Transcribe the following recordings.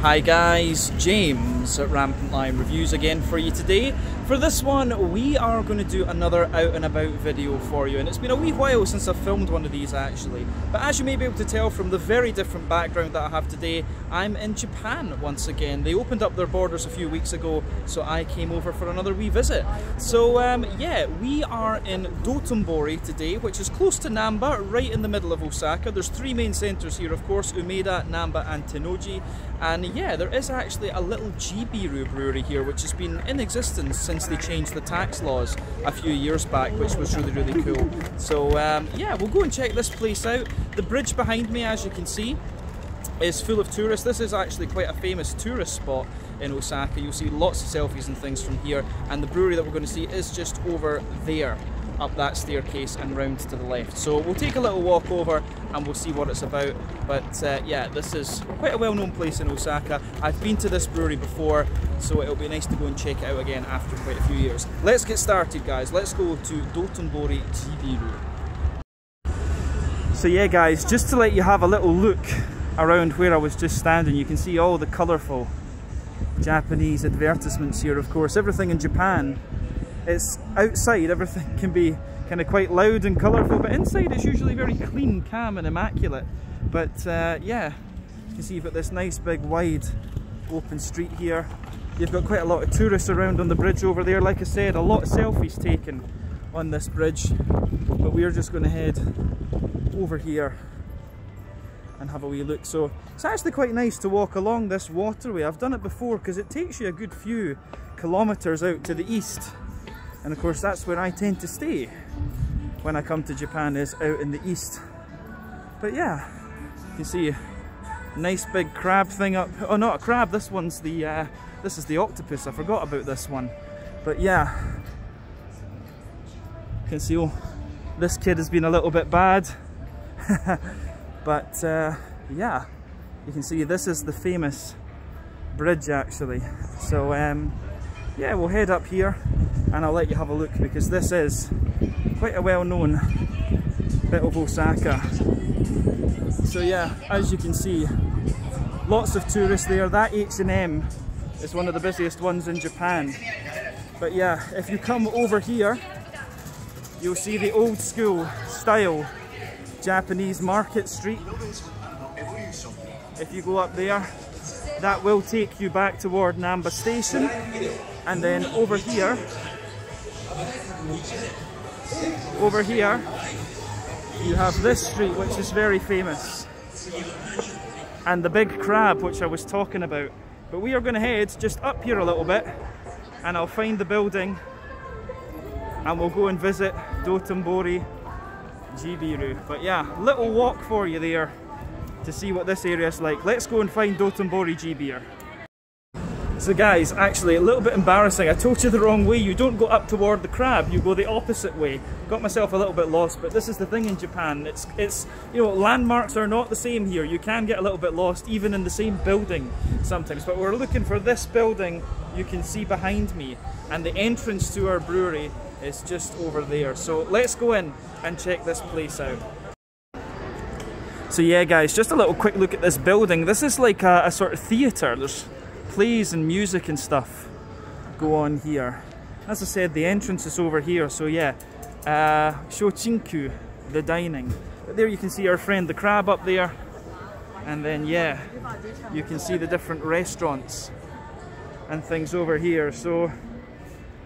Hi guys, James at RampantLionReviews again for you today. For this one, we are going to do another out and about video for you, and it's been a wee while since I've filmed one of these actually. But as you may be able to tell from the very different background that I have today, I'm in Japan once again. They opened up their borders a few weeks ago, so I came over for another wee visit. So yeah, we are in Dotonbori today, which is close to Namba, right in the middle of Osaka. There's three main centres here, of course, Umeda, Namba and Tennoji. And yeah, there is actually a little Jibiru brewery here, which has been in existence since they changed the tax laws a few years back, which was really cool. So yeah, we'll go and check this place out. The bridge behind me, as you can see, is full of tourists. This is actually quite a famous tourist spot in Osaka. You'll see lots of selfies and things from here, and the brewery that we're going to see is just over there, up that staircase and round to the left. So we'll take a little walk over and we'll see what it's about. But yeah, this is quite a well-known place in Osaka. I've been to this brewery before, so it'll be nice to go and check it out again after quite a few years. Let's get started, guys. Let's go to Dotonbori Brewery. So yeah guys, just to let you have a little look around where I was just standing, you can see all the colourful Japanese advertisements here. Of course, everything in Japan, it's outside, everything can be kind of quite loud and colourful, but inside it's usually very clean, calm and immaculate. But yeah, you can see you've got this nice big wide open street here. You've got quite a lot of tourists around on the bridge over there. Like I said, a lot of selfies taken on this bridge, but we're just going to head over here and have a wee look. So it's actually quite nice to walk along this waterway. I've done it before because it takes you a good few kilometres out to the east. And of course that's where I tend to stay when I come to Japan, is out in the east. But yeah, you can see a nice big crab thing up. Oh, not a crab, this one's the, this is the octopus. I forgot about this one. But yeah, you can see, oh, this kid has been a little bit bad. But yeah, you can see this is the famous bridge actually. So yeah, we'll head up here and I'll let you have a look, because this is quite a well-known bit of Osaka. So yeah, as you can see, lots of tourists there. That H&M is one of the busiest ones in Japan. But yeah, if you come over here, you'll see the old school style Japanese market street. If you go up there, that will take you back toward Namba station. And then over here, you have this street, which is very famous, and the big crab which I was talking about. But we are going to head just up here a little bit and I'll find the building and we'll go and visit Dotonbori Brewery. But yeah, little walk for you there to see what this area is like. Let's go and find Dotonbori Brewery. So guys, actually a little bit embarrassing, I told you the wrong way. You don't go up toward the crab, you go the opposite way. Got myself a little bit lost, but this is the thing in Japan. It's you know, landmarks are not the same here. You can get a little bit lost even in the same building sometimes. But we're looking for this building you can see behind me, and the entrance to our brewery is just over there. So let's go in and check this place out. So yeah guys, just a little quick look at this building. This is like a sort of theatre. There's plays and music and stuff go on here. As I said, the entrance is over here, so yeah, Shochinku, the dining. But there you can see our friend the crab up there, and then yeah, you can see the different restaurants and things over here. So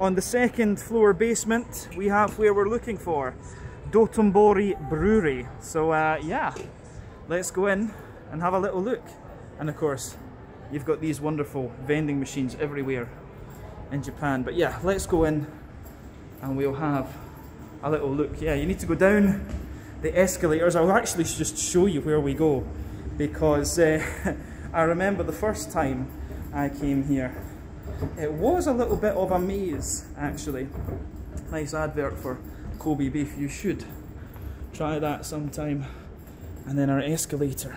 on the second floor basement we have where we're looking for, Dotonbori Brewery. So yeah, let's go in and have a little look. And of course, you've got these wonderful vending machines everywhere in Japan. But yeah, let's go in and we'll have a little look. Yeah, you need to go down the escalators. I'll actually just show you where we go, because I remember the first time I came here, it was a little bit of a maze actually. Nice advert for Kobe beef, you should try that sometime. And then our escalator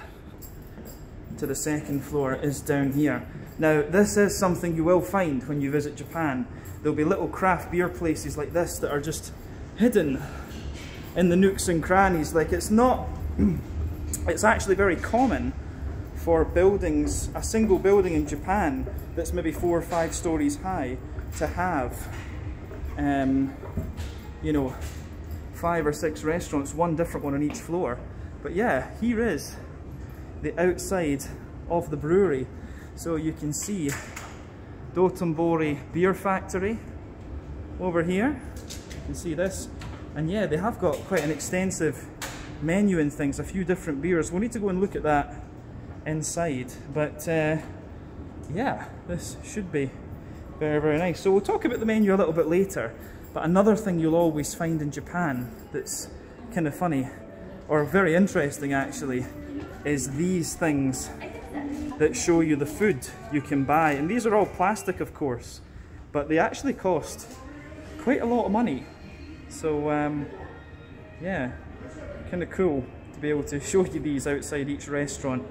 to the second floor is down here. Now this is something you will find when you visit Japan. There'll be little craft beer places like this that are just hidden in the nooks and crannies. Like it's actually very common for buildings, a single building in Japan that's maybe 4 or 5 stories high, to have, you know, 5 or 6 restaurants, one different one on each floor. But yeah, here is the outside of the brewery. So you can see Dotonbori Beer Factory over here. You can see this. And yeah, they have got quite an extensive menu and things, a few different beers. We'll need to go and look at that inside. But yeah, this should be very, very nice. So we'll talk about the menu a little bit later. But another thing you'll always find in Japan that's kind of funny, or very interesting actually, is these things that show you the food you can buy. And these are all plastic, of course, but they actually cost quite a lot of money. So yeah, kind of cool to be able to show you these outside each restaurant.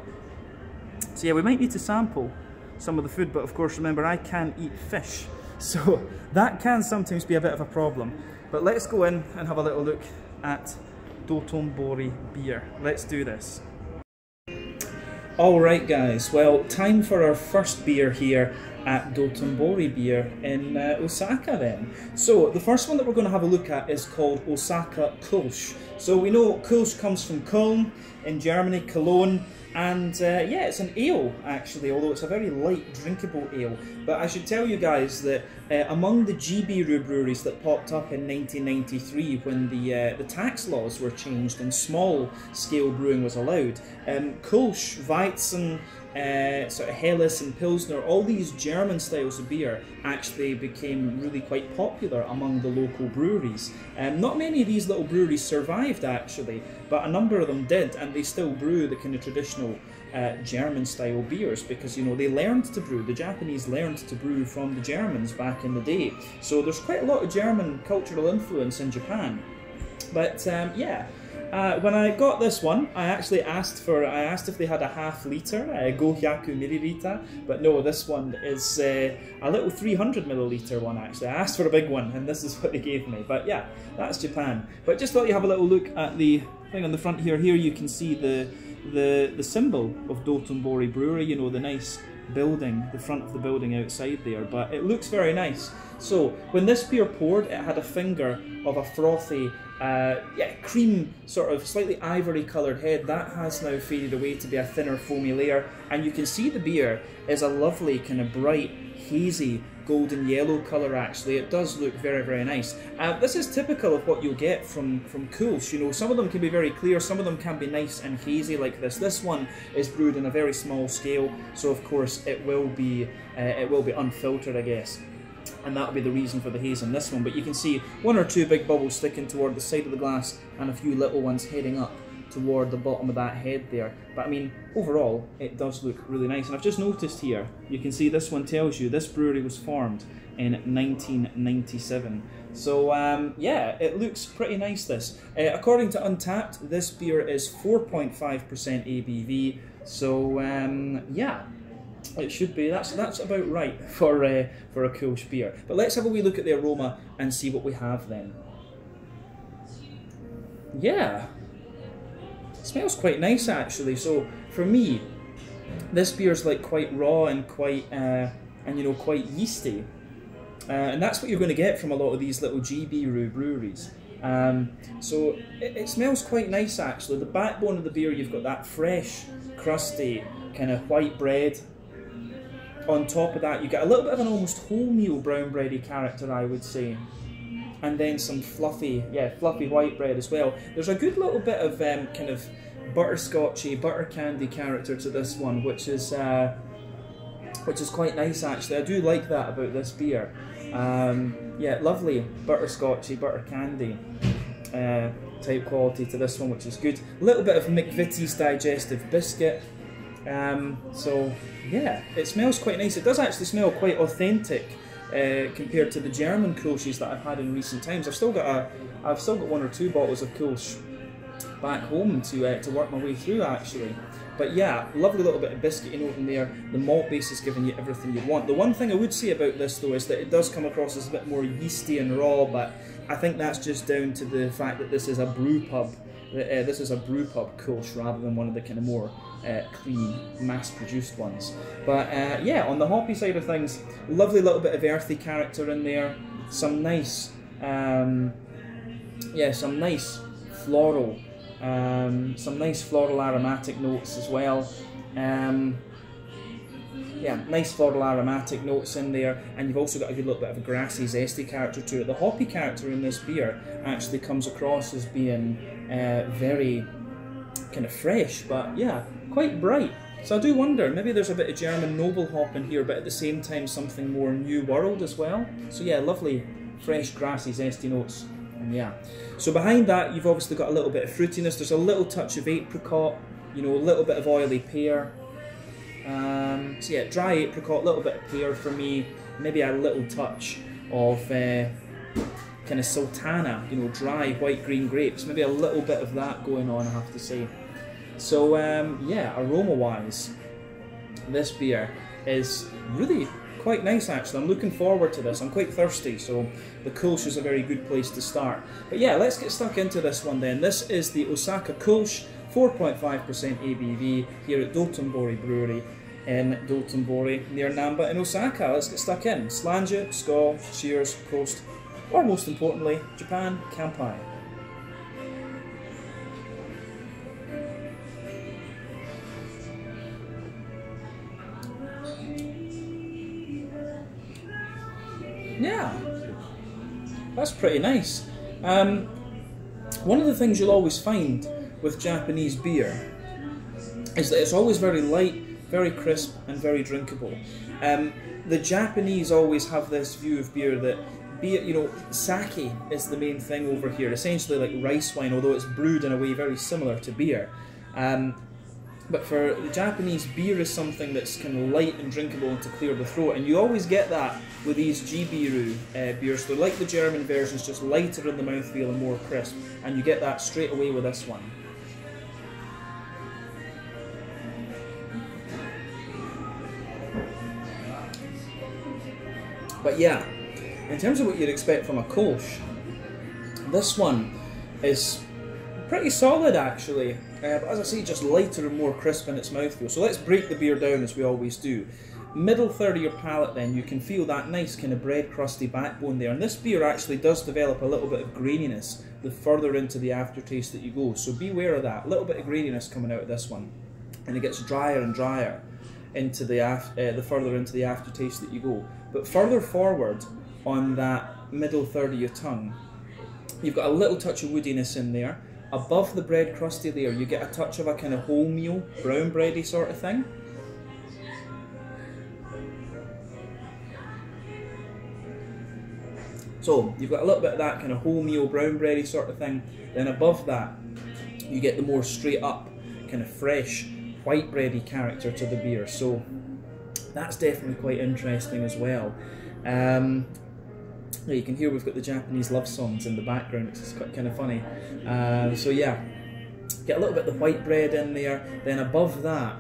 So yeah, we might need to sample some of the food, but of course remember, I can't eat fish, so that can sometimes be a bit of a problem. But let's go in and have a little look at Dotonbori beer. Let's do this. Alright guys, well, time for our first beer here at Dotonbori Beer in Osaka then. So the first one that we're going to have a look at is called Osaka Kölsch. So we know Kölsch comes from Köln in Germany, Cologne, and yeah, it's an ale actually, although it's a very light drinkable ale. But I should tell you guys that among the GB breweries that popped up in 1993 when the tax laws were changed and small scale brewing was allowed, Kölsch, Weizen, sort of Helles and Pilsner, all these German styles of beer actually became really quite popular among the local breweries. Not many of these little breweries survived actually, but a number of them did, and they still brew the kind of traditional German style beers because, you know, they learned to brew, the Japanese learned to brew from the Germans back in the day. So there's quite a lot of German cultural influence in Japan. But yeah. When I got this one, I actually asked if they had a half litre, Gohyaku milliliter, but no, this one is a little 300 milliliter one actually. I asked for a big one, and this is what they gave me. But yeah, that's Japan. But just thought you have a little look at the thing on the front here. Here you can see the symbol of Dotonbori Brewery. You know, the nice building, the front of the building outside there. But it looks very nice. So when this beer poured, it had a finger of a frothy, yeah, cream, sort of slightly ivory coloured head. That has now faded away to be a thinner foamy layer, and you can see the beer is a lovely kind of bright, hazy, golden yellow colour actually. It does look very, very nice. This is typical of what you'll get from Kölsch. You know, some of them can be very clear, some of them can be nice and hazy like this. This one is brewed on a very small scale, so of course it will be unfiltered, I guess. And that'll be the reason for the haze on this one. But you can see 1 or 2 big bubbles sticking toward the side of the glass and a few little ones heading up toward the bottom of that head there. But I mean, overall, it does look really nice. And I've just noticed here, you can see this one tells you this brewery was formed in 1997. So yeah, it looks pretty nice, this. According to Untappd, this beer is 4.5% ABV. So yeah, it should be, that's about right for a Kölsch beer. But let's have a wee look at the aroma and see what we have then. Yeah, it smells quite nice actually. So for me, this beer's like quite raw and quite and you know, quite yeasty, and that's what you're going to get from a lot of these little GB breweries. So it smells quite nice actually. The backbone of the beer, you've got that fresh, crusty kind of white bread. On top of that, you get a little bit of an almost wholemeal brown bready character, I would say, and then some fluffy, yeah, fluffy white bread as well. There's a good little bit of kind of butterscotchy, butter candy character to this one, which is quite nice actually. I do like that about this beer. Yeah, lovely butterscotchy, butter candy type quality to this one, which is good. A little bit of McVitie's digestive biscuit. So yeah, it smells quite nice. It does actually smell quite authentic compared to the German Kölsches that I've had in recent times. I've still got 1 or 2 bottles of Kölsch back home to work my way through actually. But yeah, lovely little bit of biscuity note in there. The malt base is giving you everything you want. The one thing I would say about this though is that it does come across as a bit more yeasty and raw, but I think that's just down to the fact that this is a brew pub This is a Brewpub Kolsch rather than one of the kind of more clean, mass-produced ones. But yeah, on the hoppy side of things, lovely little bit of earthy character in there. Some nice, yeah, some nice floral, aromatic notes as well. Yeah, nice floral aromatic notes in there, and you've also got a good little bit of a grassy, zesty character to it. The hoppy character in this beer actually comes across as being very kind of fresh, but yeah, quite bright. So I do wonder, maybe there's a bit of German noble hop in here, but at the same time something more New World as well. So yeah, lovely, fresh, grassy, zesty notes. And yeah, so behind that you've obviously got a little bit of fruitiness. There's a little touch of apricot, you know, a little bit of oily pear. So yeah, dry apricot, a little bit of pear for me, maybe a little touch of kind of sultana, you know, dry white green grapes, maybe a little bit of that going on, I have to say. So yeah, aroma wise, this beer is really quite nice actually. I'm looking forward to this. I'm quite thirsty, so the Kolsch is a very good place to start. But yeah, let's get stuck into this one then. This is the Osaka Kolsch, 4.5% ABV here at Dotonbori Brewery in Dotonbori near Namba in Osaka. Let's get stuck in. Slanje, skål, cheers, prost, or most importantly, Japan, Kampai. Yeah, that's pretty nice. One of the things you'll always find with Japanese beer is that it's always very light, very crisp, and very drinkable. The Japanese always have this view of beer that beer, you know, sake is the main thing over here, essentially like rice wine, although it's brewed in a way very similar to beer. But for the Japanese, beer is something that's kind of light and drinkable and to clear the throat, and you always get that with these Jibiru beers. They're like the German versions, just lighter in the mouthfeel and more crisp, and you get that straight away with this one. But yeah, in terms of what you'd expect from a Kolsch, this one is pretty solid actually, but as I say, just lighter and more crisp in its mouthfeel. So let's break the beer down as we always do. Middle third of your palate then, you can feel that nice kind of bread crusty backbone there, and this beer actually does develop a little bit of graininess the further into the aftertaste that you go, so beware of that. A little bit of graininess coming out of this one, and it gets drier and drier into the further into the aftertaste that you go. But further forward on that middle third of your tongue, you've got a little touch of woodiness in there. Above the bread crusty layer, you get a touch of a kind of wholemeal, brown bready sort of thing. So you've got a little bit of that kind of wholemeal, brown bready sort of thing. Then above that, you get the more straight up, kind of fresh, white bready character to the beer. So that's definitely quite interesting as well. Yeah, you can hear we've got the Japanese love songs in the background, which is quite kind of funny. So yeah, get a little bit of the white bread in there. Then above that,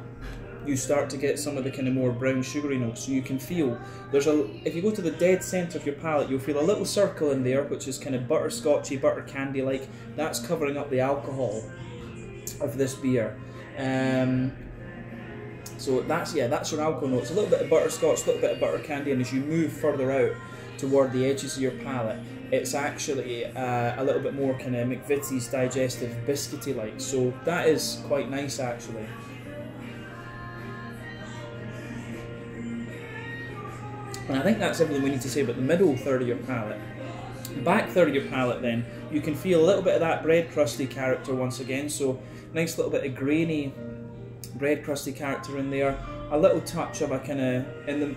you start to get some of the kind of more brown sugary notes. So you can feel there's if you go to the dead centre of your palate, you'll feel a little circle in there, which is kind of butterscotchy, butter candy like. That's covering up the alcohol of this beer. So that's your alcohol notes. A little bit of butterscotch, a little bit of butter candy, and as you move further out toward the edges of your palate, it's actually a little bit more kind of McVitie's digestive biscuity like. So that is quite nice actually. And I think that's everything we need to say about the middle third of your palate. Back third of your palate then, you can feel a little bit of that bread crusty character once again. So nice little bit of grainy bread crusty character in there. A little touch of a kind of, in the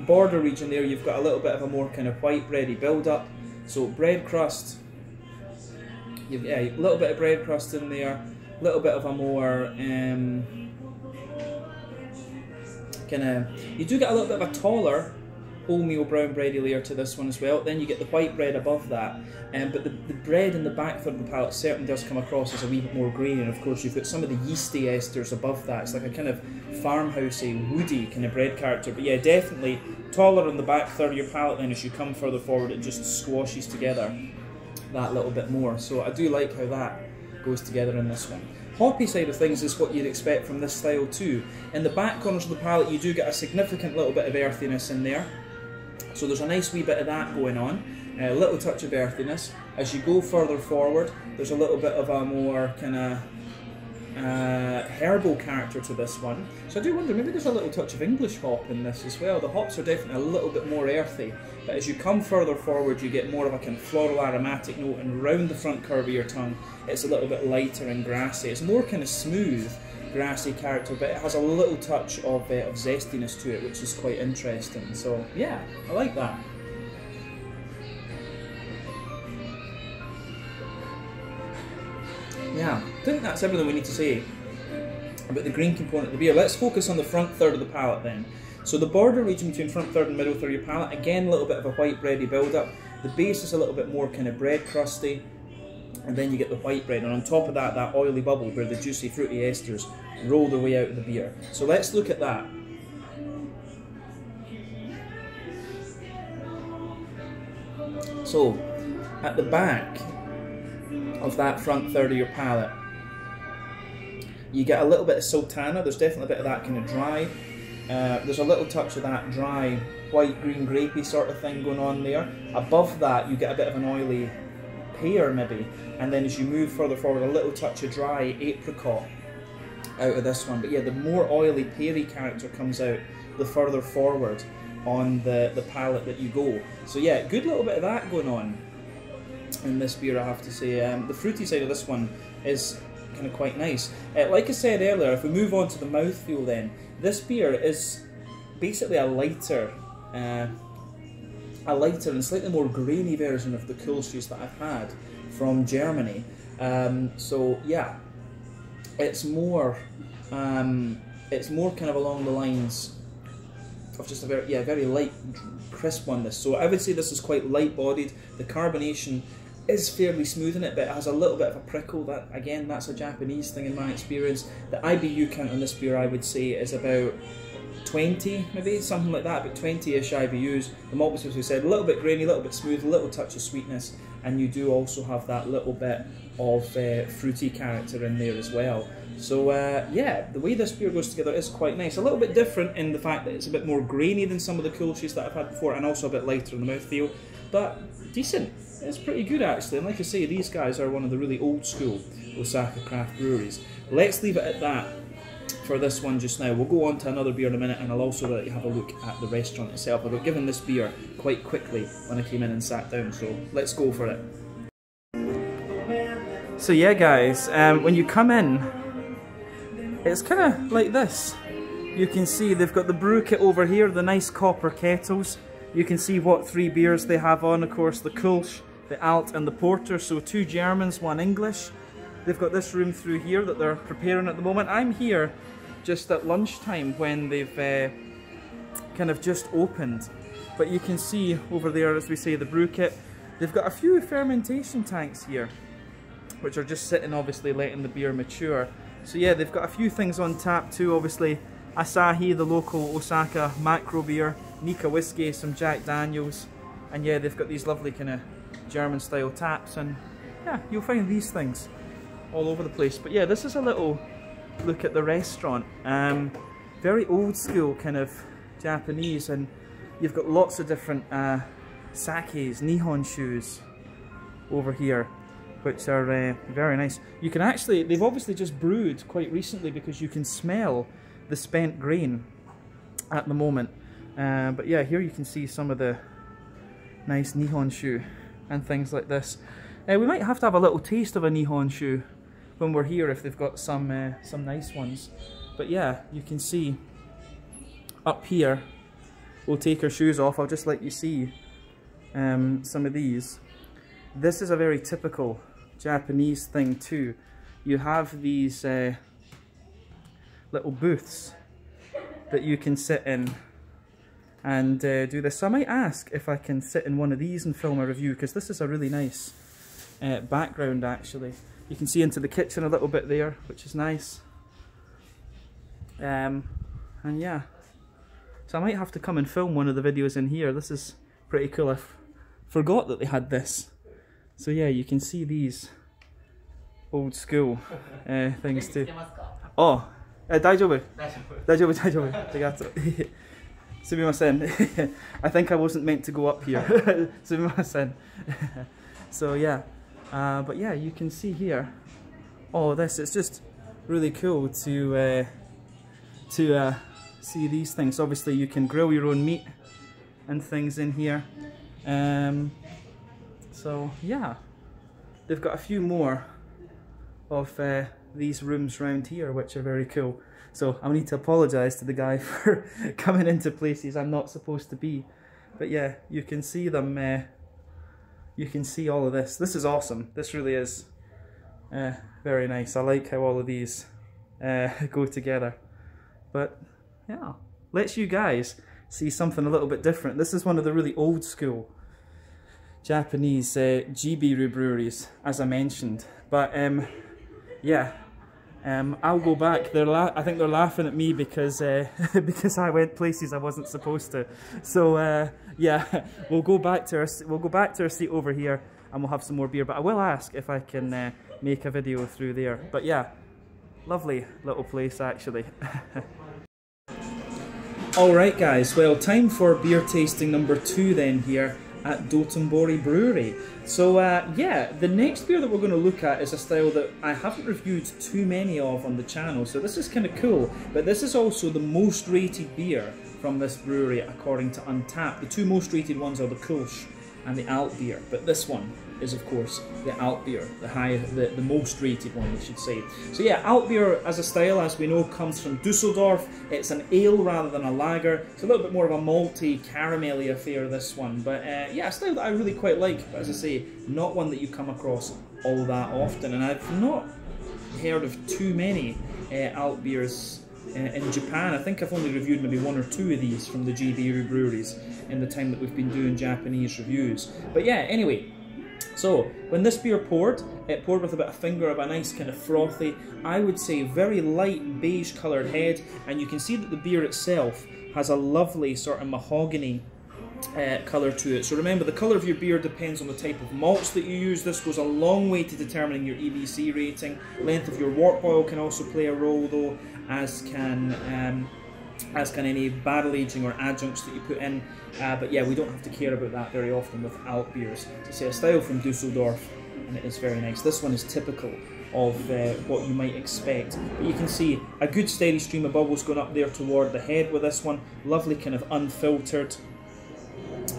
border region there, you've got a little bit of a more kind of white bready build up. So bread crust, yeah, a little bit of bread crust in there, a little bit of a more kind of, you do get a little bit of a taller wholemeal brown bready layer to this one as well. Then you get the white bread above that, but the bread in the back third of the palate certainly does come across as a wee bit more grainy, and of course you've got some of the yeasty esters above that. It's like a kind of farmhousey, woody kind of bread character. But yeah, definitely taller on the back third of your palate, then as you come further forward it just squashes together that little bit more. So I do like how that goes together in this one. Hoppy side of things is what you'd expect from this style too. In the back corners of the palate you do get a significant little bit of earthiness in there. So there's a nice wee bit of that going on. A little touch of earthiness. As you go further forward, there's a little bit of a more kind of herbal character to this one. So I do wonder, maybe there's a little touch of English hop in this as well. The hops are definitely a little bit more earthy, but as you come further forward you get more of a kind of floral aromatic note, and round the front curve of your tongue it's a little bit lighter and grassy. It's more kind of smooth, grassy character, but it has a little touch of zestiness to it, which is quite interesting. So yeah, I like that. Yeah, I think that's everything we need to say about the green component of the beer. Let's focus on the front third of the palate then. So the border region between front third and middle third of your palate, again a little bit of a white bready build-up. The base is a little bit more kind of bread crusty, and then you get the white bread, and on top of that, that oily bubble where the juicy fruity esters roll their way out of the beer. So let's look at that. So, at the back of that front third of your palate, you get a little bit of sultana. There's definitely a bit of that kind of dry. There's a little touch of that dry white, green, grapey sort of thing going on there. Above that you get a bit of an oily pear maybe, and then as you move further forward a little touch of dry apricot out of this one. But yeah, the more oily peary character comes out the further forward on the palate that you go. So yeah, good little bit of that going on in this beer, I have to say. The fruity side of this one is kind of quite nice. Like I said earlier, if we move on to the mouthfeel then, this beer is basically a lighter and slightly more grainy version of the Kulsch's that I've had from Germany. So yeah, it's more kind of along the lines of just a very light, crisp one. This, so I would say this is quite light bodied. The carbonation is fairly smooth in it, but it has a little bit of a prickle. That again, that's a Japanese thing in my experience. The IBU count on this beer, I would say, is about 20, maybe something like that, but 20-ish IBUs. The malt bitters, as we said, a little bit grainy, a little bit smooth, a little touch of sweetness, and you do also have that little bit of fruity character in there as well. So yeah, the way this beer goes together is quite nice. A little bit different in the fact that it's a bit more grainy than some of the Kulsch's that I've had before, and also a bit lighter in the mouthfeel, but decent. It's pretty good actually, and like I say, these guys are one of the really old school Osaka craft breweries. Let's leave it at that for this one just now. We'll go on to another beer in a minute, and I'll also let you have a look at the restaurant itself. I got given this beer quite quickly when I came in and sat down, so let's go for it. So yeah guys, when you come in, it's kind of like this. You can see they've got the brew kit over here, the nice copper kettles. You can see what 3 beers they have on, of course, the Kulsch, the Alt and the Porter, so 2 Germans, 1 English. They've got this room through here that they're preparing at the moment. I'm here just at lunchtime when they've kind of just opened. But you can see over there, as we say, the brew kit. They've got a few fermentation tanks here, which are just sitting, obviously, letting the beer mature. So yeah, they've got a few things on tap too, obviously. Asahi, the local Osaka macro beer, Nika whiskey, some Jack Daniels, and yeah, they've got these lovely kind of German style taps, and yeah, you'll find these things all over the place. But yeah, this is a little look at the restaurant. Very old school kind of Japanese, and you've got lots of different sakes, nihonshoos over here, which are very nice. You can actually, they've obviously just brewed quite recently because you can smell the spent grain at the moment. But yeah, here you can see some of the nice nihonshu and things like this. We might have to have a little taste of a nihonshu when we're here if they've got some nice ones. But yeah, you can see up here, we'll take our shoes off. I'll just let you see some of these. This is a very typical Japanese thing too. You have these little booths that you can sit in and do this. So I might ask if I can sit in one of these and film a review, because this is a really nice background actually. You can see into the kitchen a little bit there, which is nice. And yeah, so I might have to come and film one of the videos in here. This is pretty cool. I forgot that they had this. So yeah, you can see these old school things too. Oh, 大丈夫。大丈夫、大丈夫。ありがとう。すみません。I think I wasn't meant to go up here. すみません。So yeah, but yeah, you can see here. Oh, this, it's just really cool to see these things. Obviously you can grill your own meat and things in here. So yeah, they've got a few more of these rooms round here which are very cool. So I need to apologise to the guy for coming into places I'm not supposed to be. But yeah, you can see them, you can see all of this. This is awesome. This really is very nice. I like how all of these go together. But yeah, let's you guys see something a little bit different. This is one of the really old school Japanese Jibiru breweries, as I mentioned. But yeah, I'll go back. I think they're laughing at me because because I went places I wasn't supposed to. So yeah, we'll go back to our seat over here and we'll have some more beer. But I will ask if I can make a video through there. But yeah, lovely little place actually. Alright guys, well, time for beer tasting number 2 then here at Dotonbori Brewery. So yeah, the next beer that we're going to look at is a style that I haven't reviewed too many of on the channel, so this is kind of cool. But this is also the most rated beer from this brewery according to Untappd. The 2 most rated ones are the Kolsch and the Alt beer, but this one is of course the Alt beer, the most rated one, we should say. So yeah, Alt beer as a style, as we know, comes from Dusseldorf. It's an ale rather than a lager. It's a little bit more of a malty, caramelly affair, this one. But yeah, a style that I really quite like, but as I say, not one that you come across all that often. And I've not heard of too many Alt beers in Japan. I think I've only reviewed maybe 1 or 2 of these from the Jibiru breweries in the time that we've been doing Japanese reviews. But yeah, anyway, so when this beer poured, it poured with about a finger of a nice kind of frothy, I would say very light beige coloured head, and you can see that the beer itself has a lovely sort of mahogany colour to it. So remember, the colour of your beer depends on the type of malts that you use. This goes a long way to determining your EBC rating. Length of your wort boil can also play a role though, as can any barrel aging or adjuncts that you put in. But yeah, we don't have to care about that very often with Alt beers. To say a style from Dusseldorf, and it is very nice. This one is typical of what you might expect. But you can see a good steady stream of bubbles going up there toward the head with this one. Lovely kind of unfiltered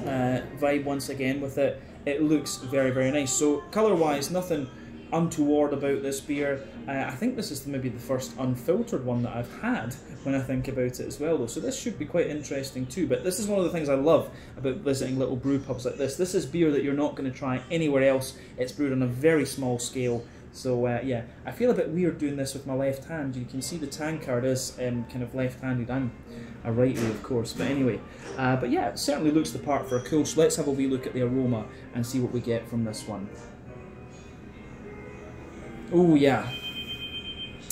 vibe once again with it. It looks very, very nice. So colour-wise, nothing untoward about this beer. I think this is maybe the first unfiltered one that I've had when I think about it as well though, so this should be quite interesting too. But this is one of the things I love about visiting little brew pubs like this. This is beer that you're not going to try anywhere else. It's brewed on a very small scale. So yeah, I feel a bit weird doing this with my left hand. You can see the tankard is kind of left-handed. I'm a righty of course, but anyway. But yeah, it certainly looks the part for a Kolsch. Let's have a wee look at the aroma and see what we get from this one. Oh yeah,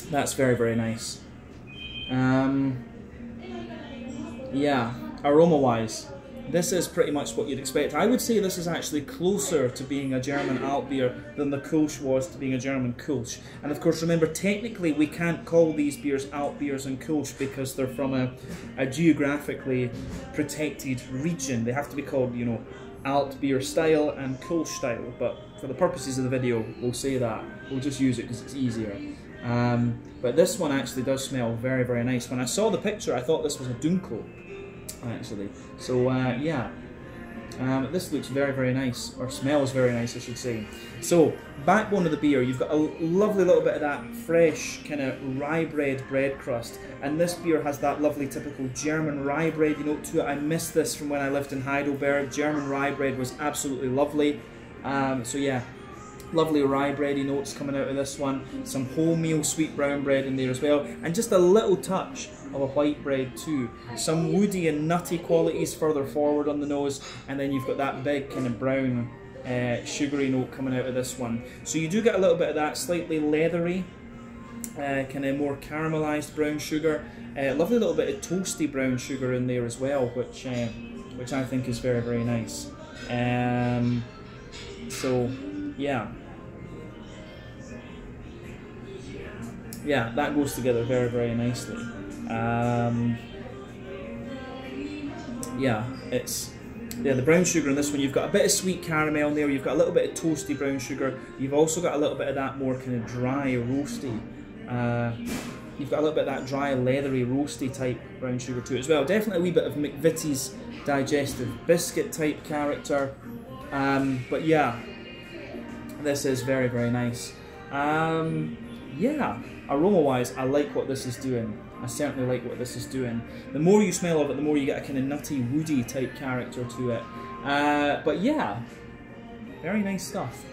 that's very, very nice. Yeah, aroma-wise, this is pretty much what you'd expect. I would say this is actually closer to being a German Alt beer than the Kolsch was to being a German Kolsch. And of course, remember, technically we can't call these beers Alt beers and Kolsch because they're from a geographically protected region. They have to be called, you know, Alt beer style and Kolsch style, but for the purposes of the video, we'll say that. We'll just use it because it's easier. But this one actually does smell very, very nice. When I saw the picture, I thought this was a Dunkel, actually. So yeah, this looks very, very nice, or smells very nice, I should say. So, backbone of the beer, you've got a lovely little bit of that fresh kind of rye bread crust, and this beer has that lovely typical German rye bread note to it. I missed this from when I lived in Heidelberg. German rye bread was absolutely lovely. So yeah, lovely rye bready notes coming out of this one. Some wholemeal sweet brown bread in there as well, and just a little touch of a white bread too. Some woody and nutty qualities further forward on the nose, and then you've got that big kind of brown sugary note coming out of this one. So you do get a little bit of that slightly leathery, kind of more caramelized brown sugar. Lovely little bit of toasty brown sugar in there as well, which I think is very, very nice. So yeah, yeah, that goes together very, very nicely. Yeah, the brown sugar in this one, you've got a bit of sweet caramel in there, you've got a little bit of toasty brown sugar, you've also got a little bit of that more kind of dry, roasty, you've got a little bit of that dry, leathery, roasty type brown sugar to it as well. Definitely a wee bit of McVitie's digestive biscuit type character, but yeah, this is very, very nice. Yeah, aroma wise, I like what this is doing. I certainly like what this is doing. The more you smell of it, the more you get a kind of nutty, woody type character to it. But yeah, very nice stuff.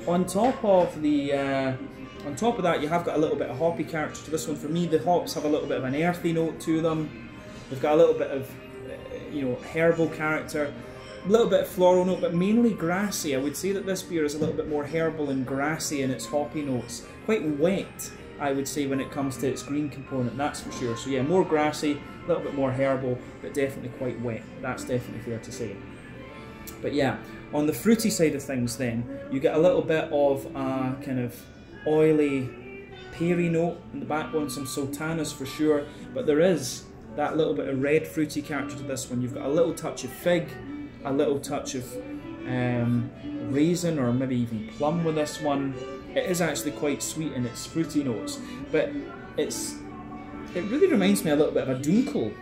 On top of that, you have got a little bit of hoppy character to this one. For me, the hops have a little bit of an earthy note to them. They've got a little bit of, you know, herbal character, a little bit of floral note, but mainly grassy. I would say that this beer is a little bit more herbal and grassy in its hoppy notes. Quite wet, I would say, when it comes to its green component, that's for sure. So yeah, more grassy, a little bit more herbal, but definitely quite wet. That's definitely fair to say. But yeah, on the fruity side of things then, you get a little bit of a kind of oily, peary note in the backbone, some sultanas for sure, but there is that little bit of red fruity character to this one. You've got a little touch of fig, a little touch of raisin, or maybe even plum with this one. It is actually quite sweet in its fruity notes, but it really reminds me a little bit of a dunkel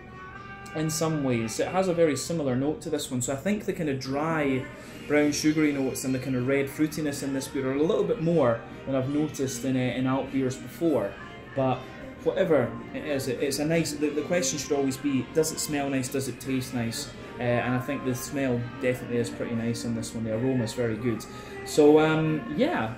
in some ways. It has a very similar note to this one, so I think the kind of dry brown sugary notes and the kind of red fruitiness in this beer are a little bit more than I've noticed in alt beers before. But whatever it is, it's a nice, the question should always be, does it smell nice, does it taste nice? And I think the smell definitely is pretty nice in this one. The aroma is very good. So yeah,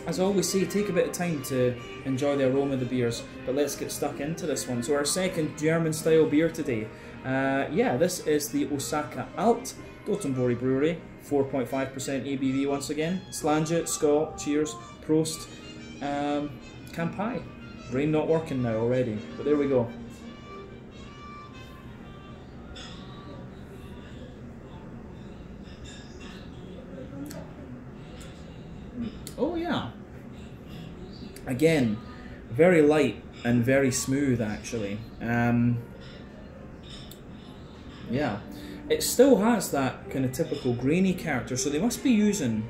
as I always say, take a bit of time to enjoy the aroma of the beers, but let's get stuck into this one. So our second German style beer today, yeah, this is the Osaka Alt Dotonbori Brewery, 4.5% ABV once again. Slange, skål, cheers, prost, kampai. Brain not working now already, but there we go. Oh yeah. Again, very light and very smooth actually. Yeah, it still has that kind of typical grainy character, so they must be using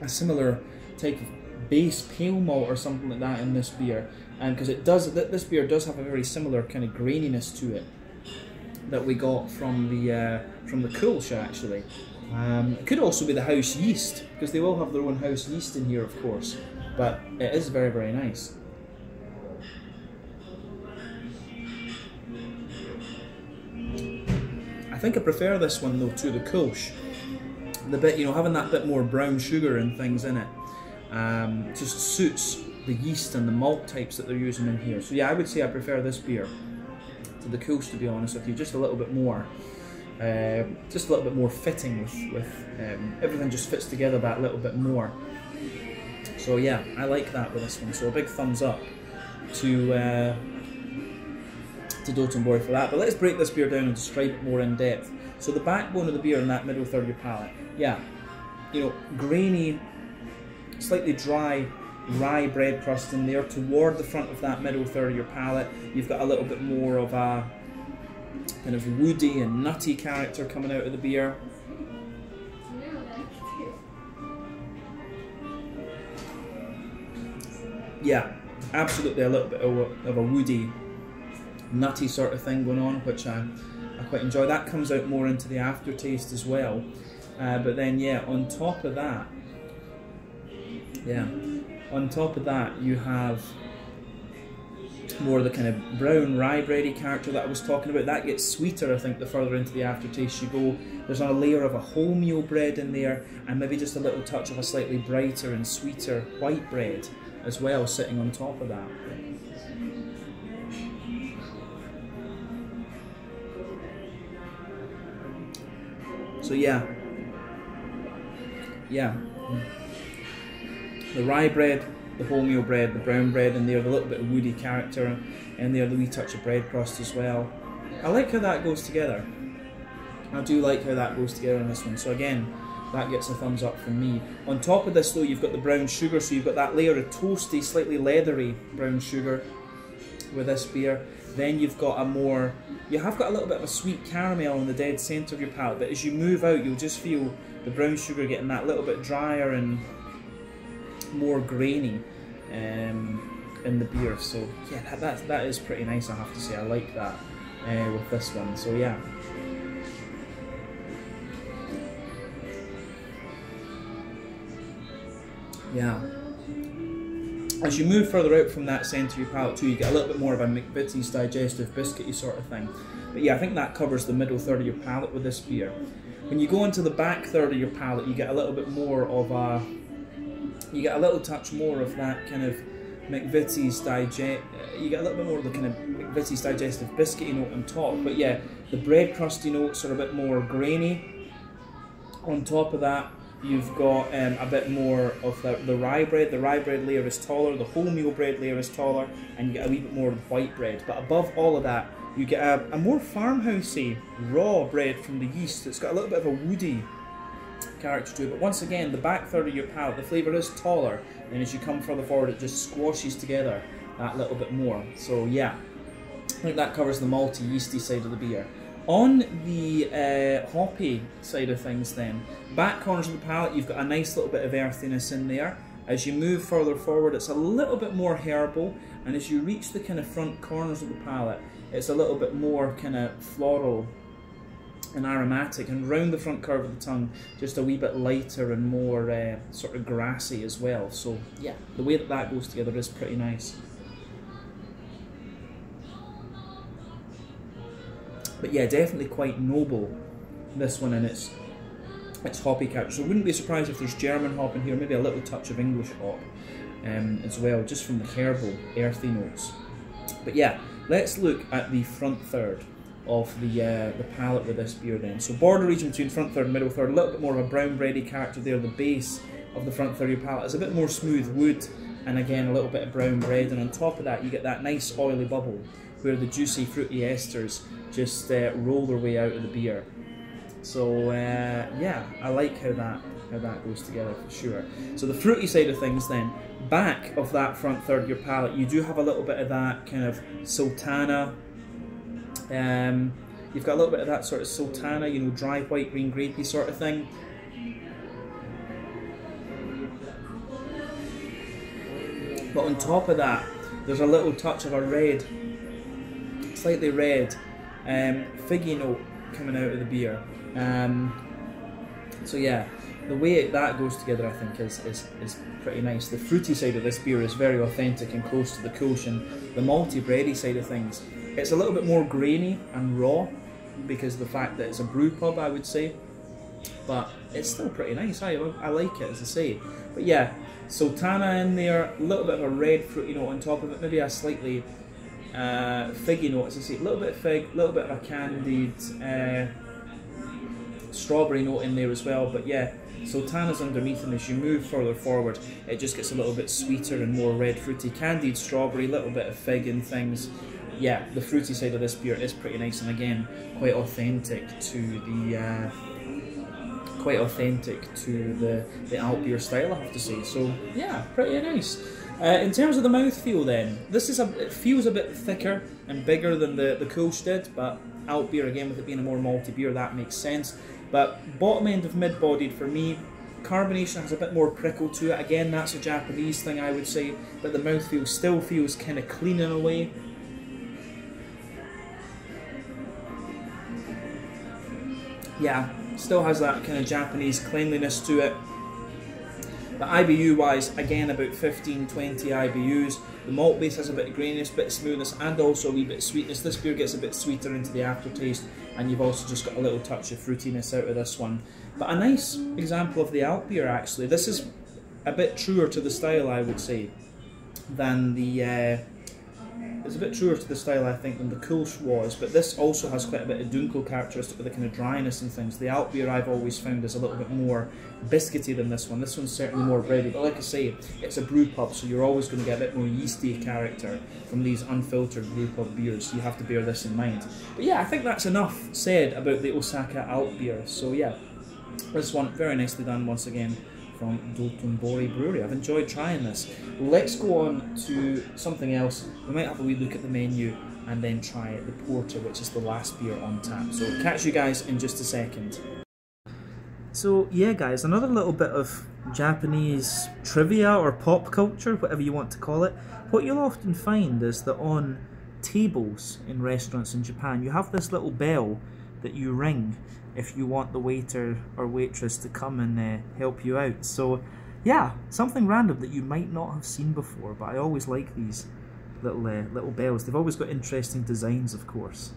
a similar type of base pale malt or something like that in this beer, because it does. This beer does have a very similar kind of graininess to it that we got from the Kulsch actually. It could also be the house yeast, because they will have their own house yeast in here, of course, but it is very, very nice. I think I prefer this one though to the Kulsch. The bit, you know, having that bit more brown sugar and things in it just suits the yeast and the malt types that they're using in here. So yeah, I would say I prefer this beer to the Kulsch, to be honest with you, just a little bit more. Just a little bit more fitting with everything just fits together that little bit more. So yeah, I like that with this one. So a big thumbs up to Dotonbori for that. But let's break this beer down and describe it more in depth. So the backbone of the beer in that middle third of your palate, yeah, you know, grainy, slightly dry rye bread crust in there. Toward the front of that middle third of your palate, you've got a little bit more of a kind of woody and nutty character coming out of the beer. Yeah, absolutely a little bit of a woody, nutty sort of thing going on, which I quite enjoy. That comes out more into the aftertaste as well. But then yeah, on top of that, you have more of the kind of brown rye bready character that I was talking about. That gets sweeter, I think, the further into the aftertaste you go. There's a layer of a wholemeal bread in there, and maybe just a little touch of a slightly brighter and sweeter white bread as well, sitting on top of that. So yeah, the rye bread, the wholemeal bread, the brown bread in there, the little bit of woody character in there, the wee touch of bread crust as well. I like how that goes together. I do like how that goes together in this one. So again, that gets a thumbs up from me. On top of this though, you've got the brown sugar, so you've got that layer of toasty, slightly leathery brown sugar with this beer. Then you've got you have got a little bit of a sweet caramel in the dead centre of your palate, but as you move out, you'll just feel the brown sugar getting that little bit drier and more grainy in the beer. So yeah, that is pretty nice, I have to say. I like that with this one. So yeah. Yeah. As you move further out from that centre of your palate too, you get a little bit more of a McVitie's digestive biscuity sort of thing. But yeah, I think that covers the middle third of your palate with this beer. When you go into the back third of your palate, you get a little bit more of a, you get a little touch more of that kind of McVitie's you get a little bit more of the kind of McVitie's digestive biscuity note on top. But yeah, the bread crusty notes are a bit more grainy. On top of that, you've got a bit more of the rye bread. The rye bread layer is taller, the wholemeal bread layer is taller, and you get a wee bit more of white bread. But above all of that, you get a more farmhousey raw bread from the yeast. It's got a little bit of a woody character to it. But once again, the back third of your palate, the flavour is taller, and as you come further forward, it just squashes together that little bit more. So yeah, I think that covers the malty, yeasty side of the beer. On the hoppy side of things then, back corners of the palate, you've got a nice little bit of earthiness in there. As you move further forward, it's a little bit more herbal, and as you reach the kind of front corners of the palate, it's a little bit more kind of floral and aromatic, and round the front curve of the tongue, just a wee bit lighter and more sort of grassy as well. So yeah, the way that goes together is pretty nice. But yeah, definitely quite noble, this one, in its hoppy character. So I wouldn't be surprised if there's German hop in here, maybe a little touch of English hop as well, just from the herbal, earthy notes. But yeah, let's look at the front third of the palate with this beer then. So border region between front third and middle third, a little bit more of a brown bready character there. The base of the front third of your palate is a bit more smooth wood, and again a little bit of brown bread, and on top of that you get that nice oily bubble where the juicy fruity esters just roll their way out of the beer. So yeah, I like how that goes together for sure. So the fruity side of things then, back of that front third of your palate, you do have a little bit of that kind of sultana. You've got a little bit of that sort of sultana, you know, dry white green grapey sort of thing. But on top of that, there's a little touch of a red, slightly red figgy note coming out of the beer. So yeah, the way that goes together, I think, is pretty nice. The fruity side of this beer is very authentic and close to the Koshin. The malty bready side of things, it's a little bit more grainy and raw because of the fact that it's a brew pub, I would say. But it's still pretty nice. I like it, as I say. But yeah, sultana in there, a little bit of a red fruity note on top of it, maybe a slightly figgy note, as I say, a little bit of fig, a little bit of a candied strawberry note in there as well. But yeah, sultana's underneath, and as you move further forward, it just gets a little bit sweeter and more red fruity, candied strawberry, a little bit of fig and things. Yeah, the fruity side of this beer is pretty nice, and again, quite authentic to the alt beer style, I have to say. So yeah, pretty nice. In terms of the mouthfeel then, it feels a bit thicker and bigger than the Kolsch did, but alt beer, again, with it being a more malty beer, that makes sense. But bottom end of mid-bodied for me. Carbonation has a bit more prickle to it. Again, that's a Japanese thing, I would say, but the mouthfeel still feels kind of clean in a way. Yeah, still has that kind of Japanese cleanliness to it. But IBU wise, again, about 15-20 IBUs. The malt base has a bit of graininess, bit of smoothness, and also a wee bit of sweetness. This beer gets a bit sweeter into the aftertaste, and you've also just got a little touch of fruitiness out of this one. But a nice example of the alt beer, actually. This is a bit truer to the style, I would say, than the... it's a bit truer to the style, I think, than the Kolsch was, but this also has quite a bit of Dunkel characteristic with the kind of dryness and things. The alt beer I've always found is a little bit more biscuity than this one. This one's certainly more bready, but like I say, it's a brew pub, so you're always going to get a bit more yeasty character from these unfiltered brew pub beers. You have to bear this in mind. But yeah, I think that's enough said about the Osaka alt beer. So yeah, This one, very nicely done once again from Dotonbori Brewery. I've enjoyed trying this. Let's go on to something else. We might have a wee look at the menu and then try the porter, which is the last beer on tap. So catch you guys in just a second. So yeah guys, another little bit of Japanese trivia or pop culture, whatever you want to call it. What you'll often find is that on tables in restaurants in Japan, you have this little bell that you ring if you want the waiter or waitress to come and help you out. So yeah, something random that you might not have seen before, but I always like these little bells. They've always got interesting designs, of course.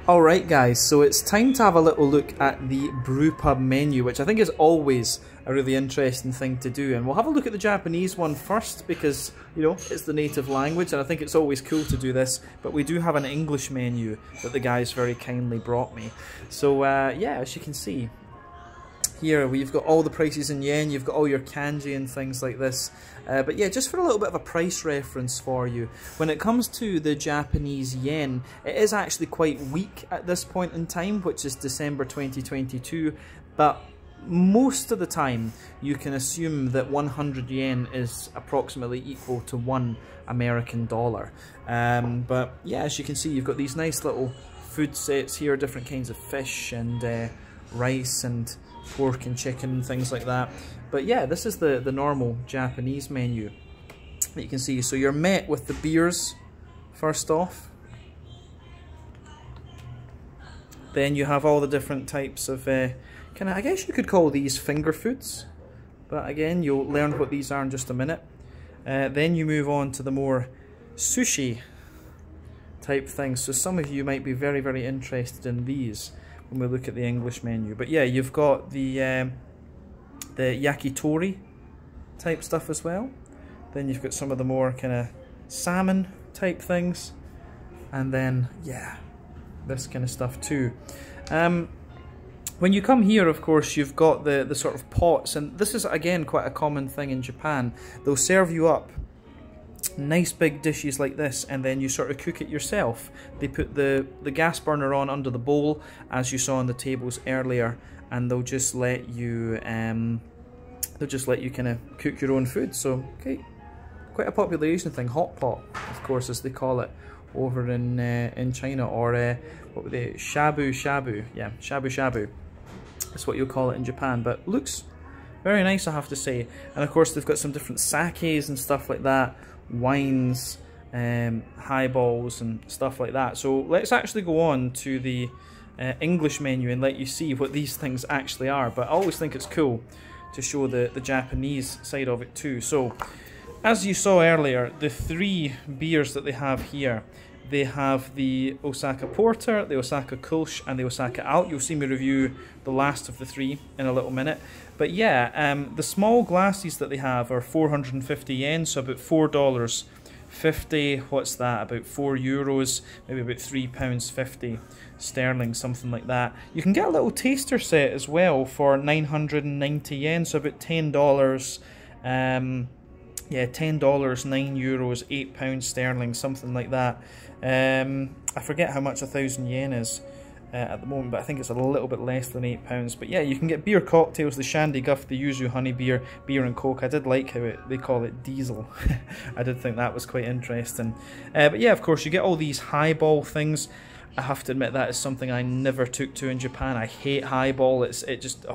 Alright guys, so it's time to have a little look at the Brewpub menu, which I think is always a really interesting thing to do. And we'll have a look at the Japanese one first because, you know, it's the native language and I think it's always cool to do this. But we do have an English menu that the guys very kindly brought me. So yeah, as you can see, here we've got all the prices in yen, you've got all your kanji and things like this. But yeah, just for a little bit of a price reference for you, when it comes to the Japanese yen, it is actually quite weak at this point in time, which is December 2022, but most of the time you can assume that 100 yen is approximately equal to $1 American dollar. But yeah, as you can see, you've got these nice little food sets here, different kinds of fish and rice and pork and chicken and things like that. But yeah, this is the normal Japanese menu that you can see. So you're met with the beers first off. Then you have all the different types of I guess you could call these finger foods, but again you'll learn what these are in just a minute. Then you move on to the more sushi type things. So some of you might be very, very interested in these when we look at the English menu. But yeah, you've got the yakitori type stuff as well. Then you've got some of the more kind of salmon type things. And then, yeah, this kind of stuff too. When you come here, of course, you've got the sort of pots. And this is, again, quite a common thing in Japan. They'll serve you up nice big dishes like this, and then you sort of cook it yourself. They put the gas burner on under the bowl, as you saw on the tables earlier, and they'll just let you kind of cook your own food. So okay, quite a popular Asian thing. Hot pot, of course, as they call it over in China, or what were they, shabu shabu. Yeah, shabu shabu. That's what you'll call it in Japan. But looks very nice, I have to say. And of course, they've got some different sakes and stuff like that. Wines, highballs and stuff like that. So let's actually go on to the English menu and let you see what these things actually are. But I always think it's cool to show the Japanese side of it too. So as you saw earlier, the three beers that they have here, they have the Osaka Porter, the Osaka Kolsch and the Osaka Alt. You'll see me review the last of the three in a little minute. But yeah, the small glasses that they have are 450 yen, so about $4.50. What's that? About €4, maybe about £3.50 sterling, something like that. You can get a little taster set as well for 990 yen, so about $10. Yeah, $10, €9, £8 sterling, something like that. I forget how much 1,000 yen is at the moment, but I think it's a little bit less than £8. But yeah, you can get beer cocktails, the Shandy Guff, the Yuzu Honey Beer, beer and Coke. I did like how they call it diesel. I did think that was quite interesting. But yeah, of course, you get all these highball things. I have to admit that is something I never took to in Japan. I hate highball. It just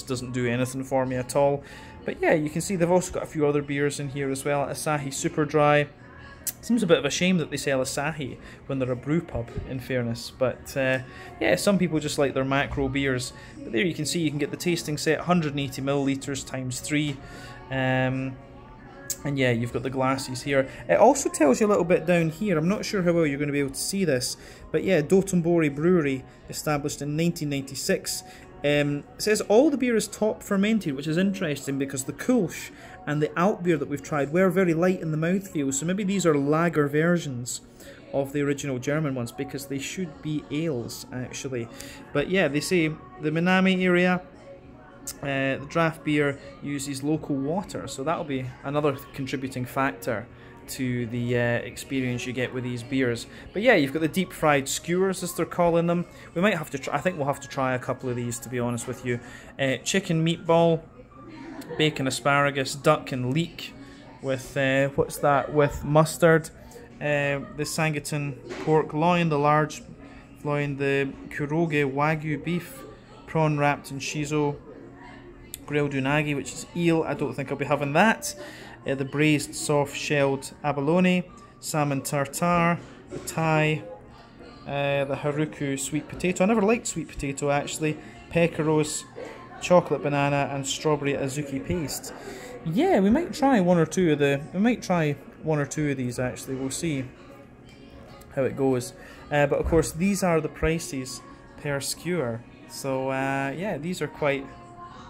doesn't do anything for me at all. But yeah, you can see they've also got a few other beers in here as well. Asahi Super Dry. Seems a bit of a shame that they sell Asahi when they're a brew pub, in fairness. But yeah, some people just like their macro beers. But there you can see you can get the tasting set, 180 millilitres times 3. And yeah, you've got the glasses here. It also tells you a little bit down here. I'm not sure how well you're going to be able to see this. But yeah, Dotonbori Brewery, established in 1996. It says all the beer is top fermented, which is interesting because the Kolsch and the Alt beer that we've tried were very light in the mouthfeel. So maybe these are lager versions of the original German ones, because they should be ales actually. But yeah, they say the Minami area, the draft beer uses local water, so that'll be another contributing factor to the experience you get with these beers. But yeah, you've got the deep fried skewers, as they're calling them. We might have to try, I think we'll have to try a couple of these, to be honest with you. Chicken meatball, bacon asparagus, duck and leek with, what's that, with mustard. The Sangaton pork loin, the large loin, the Kuroge Wagyu beef, prawn wrapped in shiso, grilled unagi, which is eel. I don't think I'll be having that. The braised soft shelled abalone, salmon tartare, the Thai, the haruku sweet potato. I never liked sweet potato actually. Pecoros, chocolate banana, and strawberry azuki paste. Yeah, we might try one or two of these actually. We'll see how it goes. But of course, these are the prices per skewer. So yeah, these are quite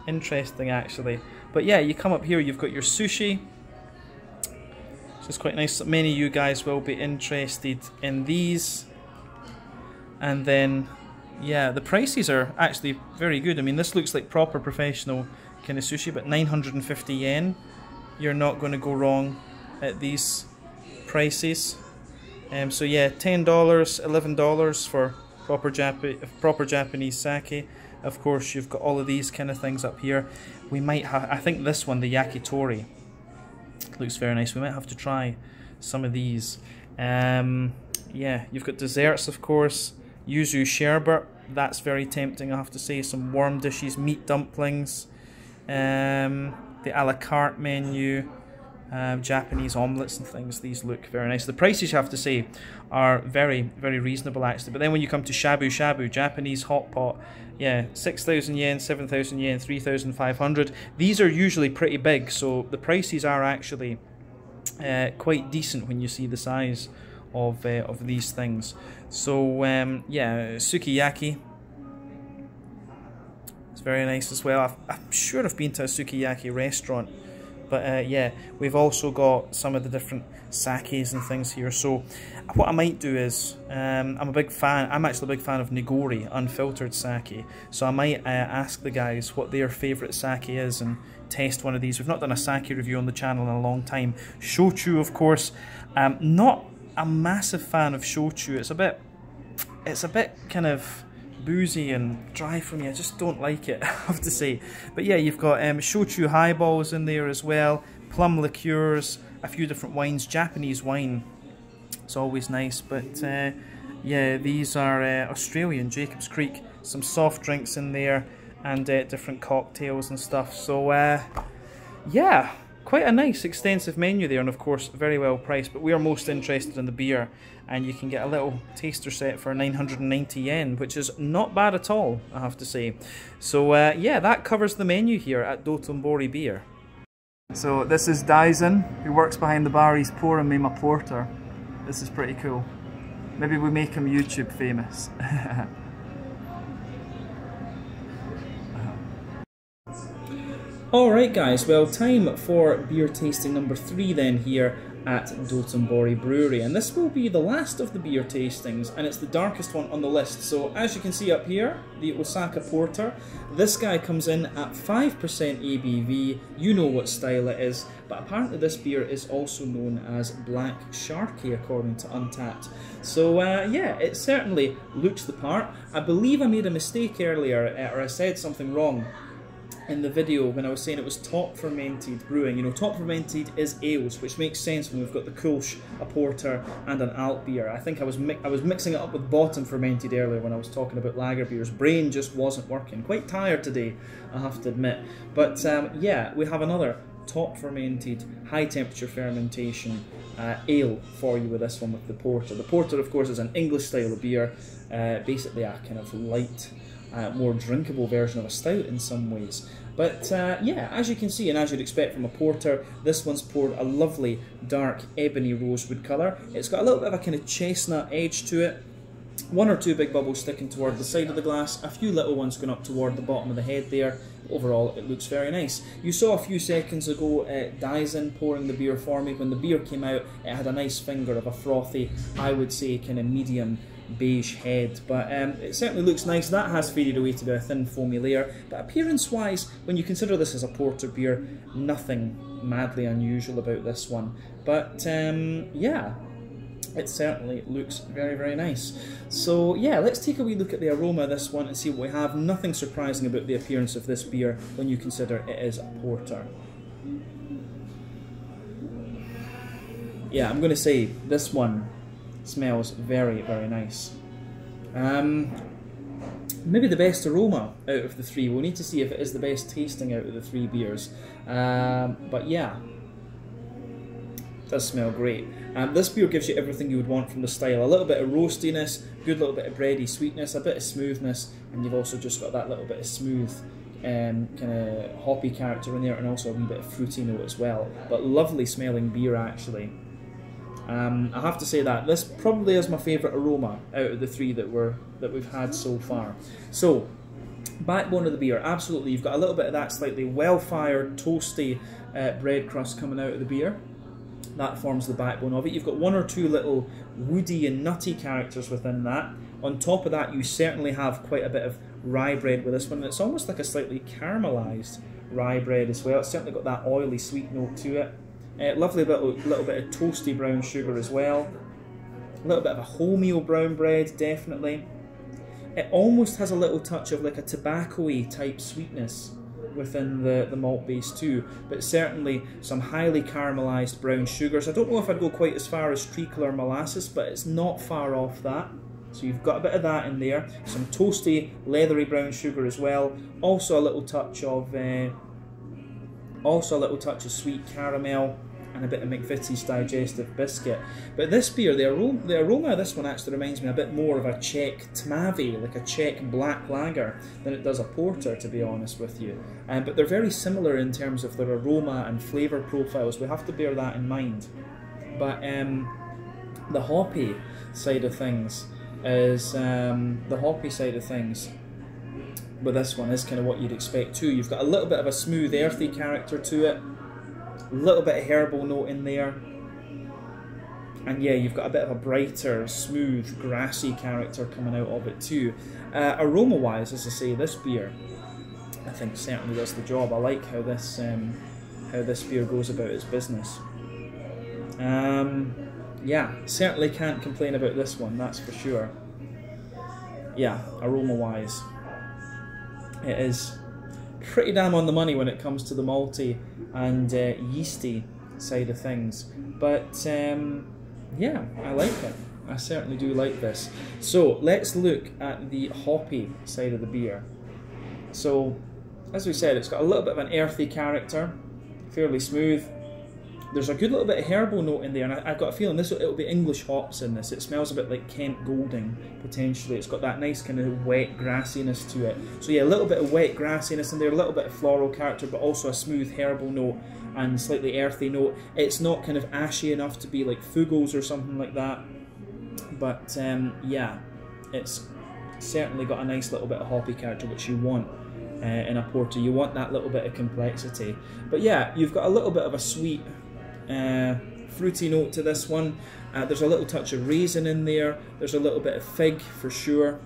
interesting actually. But yeah, you come up here, you've got your sushi. It's quite nice. Many of you guys will be interested in these. And then, yeah, the prices are actually very good. I mean, this looks like proper professional kind of sushi, but 950 yen. You're not going to go wrong at these prices. So yeah, $10, $11 for proper Japanese sake. Of course, you've got all of these kind of things up here. We might have, I think this one, the yakitori, looks very nice. We might have to try some of these. Yeah, you've got desserts, of course. Yuzu sherbet, that's very tempting, I have to say. Some warm dishes, meat dumplings, the a la carte menu, Japanese omelettes and things. These look very nice. The prices, you have to say, are very, very reasonable actually. But then when you come to shabu shabu, Japanese hot pot, yeah, 6,000 yen, 7,000 yen, 3,500. These are usually pretty big, so the prices are actually quite decent when you see the size of these things. So yeah, sukiyaki, it's very nice as well. I'm sure I've been to a sukiyaki restaurant. But yeah, we've also got some of the different sakes and things here. So what I might do is, I'm actually a big fan of Nigori, unfiltered sake. So I might ask the guys what their favourite sake is and test one of these. We've not done a sake review on the channel in a long time. Shochu, of course, not a massive fan of shochu. It's a bit kind of boozy and dry for me. I just don't like it, I have to say. But yeah, you've got shochu highballs in there as well, plum liqueurs, a few different wines. Japanese wine, it's always nice. But yeah, these are Australian, Jacob's Creek, some soft drinks in there, and different cocktails and stuff. So yeah, quite a nice extensive menu there, and of course very well priced. But we are most interested in the beer, and you can get a little taster set for 990 yen, which is not bad at all, I have to say. So yeah, that covers the menu here at Dotonbori Beer. So this is Daisen, who works behind the bar. He's pouring me my porter. This is pretty cool. Maybe we make him YouTube famous. Alright guys, well, time for beer tasting number 3 then here at Dotonbori Brewery, and this will be the last of the beer tastings, and it's the darkest one on the list. So as you can see up here, the Osaka Porter, this guy comes in at 5% ABV. You know what style it is, but apparently this beer is also known as Black Sharky according to Untappd. So yeah, it certainly looks the part. I believe I made a mistake earlier, or I said something wrong in the video when I was saying it was top fermented brewing. You know, top fermented is ales, which makes sense when we've got the Kolsch, a porter, and an alt beer. I think I was mixing it up with bottom fermented earlier when I was talking about lager beers. Brain just wasn't working. Quite tired today, I have to admit. But yeah, we have another top fermented, high temperature fermentation ale for you with this one, with the porter. The porter, of course, is an English style of beer, basically a kind of light, more drinkable version of a stout in some ways. But yeah, as you can see, and as you'd expect from a porter, this one's poured a lovely dark ebony rosewood colour. It's got a little bit of a kind of chestnut edge to it. 1 or 2 big bubbles sticking toward the side of the glass, a few little ones going up toward the bottom of the head there. Overall, it looks very nice. You saw a few seconds ago Daisen pouring the beer for me. When the beer came out, it had a nice finger of a frothy, I would say kind of medium beige head, but it certainly looks nice. That has faded away to be a thin foamy layer, but appearance wise, when you consider this as a porter beer, nothing madly unusual about this one. But yeah, it certainly looks very, very nice. So yeah, let's take a wee look at the aroma of this one and see what we have. Nothing surprising about the appearance of this beer when you consider it is a porter. Yeah, I'm going to say this one smells very, very nice. Maybe the best aroma out of the three. We'll need to see if it is the best tasting out of the three beers. But yeah, it does smell great. This beer gives you everything you would want from the style. A little bit of roastiness, good little bit of bready sweetness, a bit of smoothness, and you've also just got that little bit of smooth kind of hoppy character in there, and also a wee bit of fruity note as well. But lovely smelling beer actually. I have to say that this probably is my favourite aroma out of the three that we've had so far. So, backbone of the beer, absolutely, you've got a little bit of that slightly well-fired, toasty bread crust coming out of the beer. That forms the backbone of it. You've got one or two little woody and nutty characters within that. On top of that, you certainly have quite a bit of rye bread with this one. It's almost like a slightly caramelised rye bread as well. It's certainly got that oily sweet note to it. Lovely little bit of toasty brown sugar as well. A little bit of a wholemeal brown bread, definitely. It almost has a little touch of like a tobacco-y type sweetness within the malt base too, but certainly some highly caramelised brown sugars. I don't know if I'd go quite as far as treacle or molasses, but it's not far off that. So you've got a bit of that in there. Some toasty, leathery brown sugar as well. Also a little touch of sweet caramel, and a bit of McVitie's digestive biscuit. But this beer, the aroma of this one actually reminds me a bit more of a Czech Tmavy, like a Czech black lager, than it does a porter, to be honest with you. But they're very similar in terms of their aroma and flavour profiles. We have to bear that in mind. But the hoppy side of things is with this one is kind of what you'd expect too. You've got a little bit of a smooth, earthy character to it. A little bit of herbal note in there, and yeah, you've got a bit of a brighter, smooth, grassy character coming out of it too. Aroma wise, as I say, this beer I think certainly does the job. I like how this beer goes about its business. Yeah, certainly can't complain about this one, that's for sure. Yeah, aroma wise, it is pretty damn on the money when it comes to the malty and yeasty side of things, but yeah, I like it. I certainly do like this. So let's look at the hoppy side of the beer. So as we said, it's got a little bit of an earthy character, fairly smooth. There's a good little bit of herbal note in there, and I've got a feeling it'll be English hops in this. It smells a bit like Kent Golding, potentially. It's got that nice kind of wet grassiness to it. So yeah, a little bit of wet grassiness in there, a little bit of floral character, but also a smooth herbal note and slightly earthy note. It's not kind of ashy enough to be like Fugels or something like that. But yeah, it's certainly got a nice little bit of hoppy character, which you want in a porter. You want that little bit of complexity. But yeah, you've got a little bit of a sweet, fruity note to this one. There's a little touch of raisin in there. There's a little bit of fig for sure.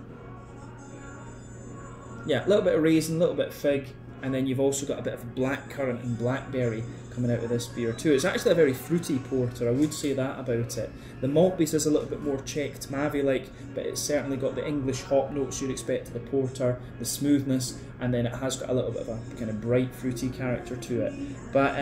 Yeah, a little bit of raisin, a little bit of fig, and then you've also got a bit of black currant and blackberry coming out of this beer too. It's actually a very fruity porter, I would say that about it. The malt base is a little bit more Czech Tmavy-like, but it's certainly got the English hop notes you'd expect of the porter, the smoothness, and then it has got a little bit of a kind of bright fruity character to it. But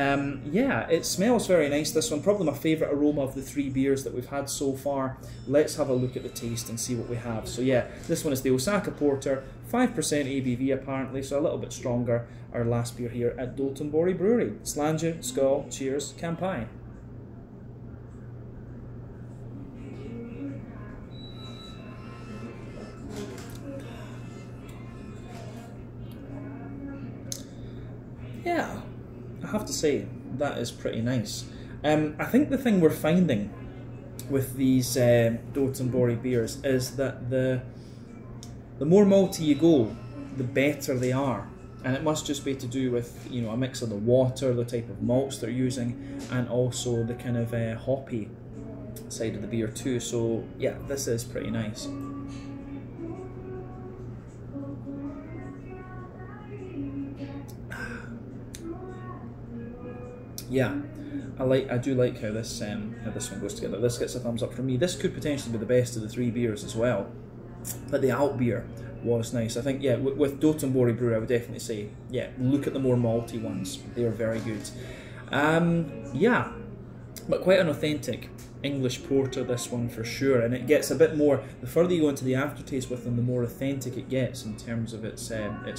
yeah, it smells very nice, this one. Probably my favourite aroma of the three beers that we've had so far. Let's have a look at the taste and see what we have. So yeah, this one is the Osaka Porter, 5% ABV apparently, so a little bit stronger. Our last beer here at Dotonbori Brewery. Slàinte, skål, cheers, kampai. Yeah, I have to say, that is pretty nice. I think the thing we're finding with these Dotonbori beers is that the more malty you go, the better they are. And it must just be to do with, you know, a mix of the water, the type of malts they're using, and also the kind of hoppy side of the beer too. So yeah, this is pretty nice. Yeah, I do like how this one goes together. This gets a thumbs up from me. This could potentially be the best of the 3 beers as well, but the alt beer was nice. I think, yeah, with Dotonbori Brewery, I would definitely say, yeah, look at the more malty ones. They are very good. Yeah, but quite an authentic English porter, this one for sure, and it gets a bit more, the further you go into the aftertaste with them, the more authentic it gets in terms of its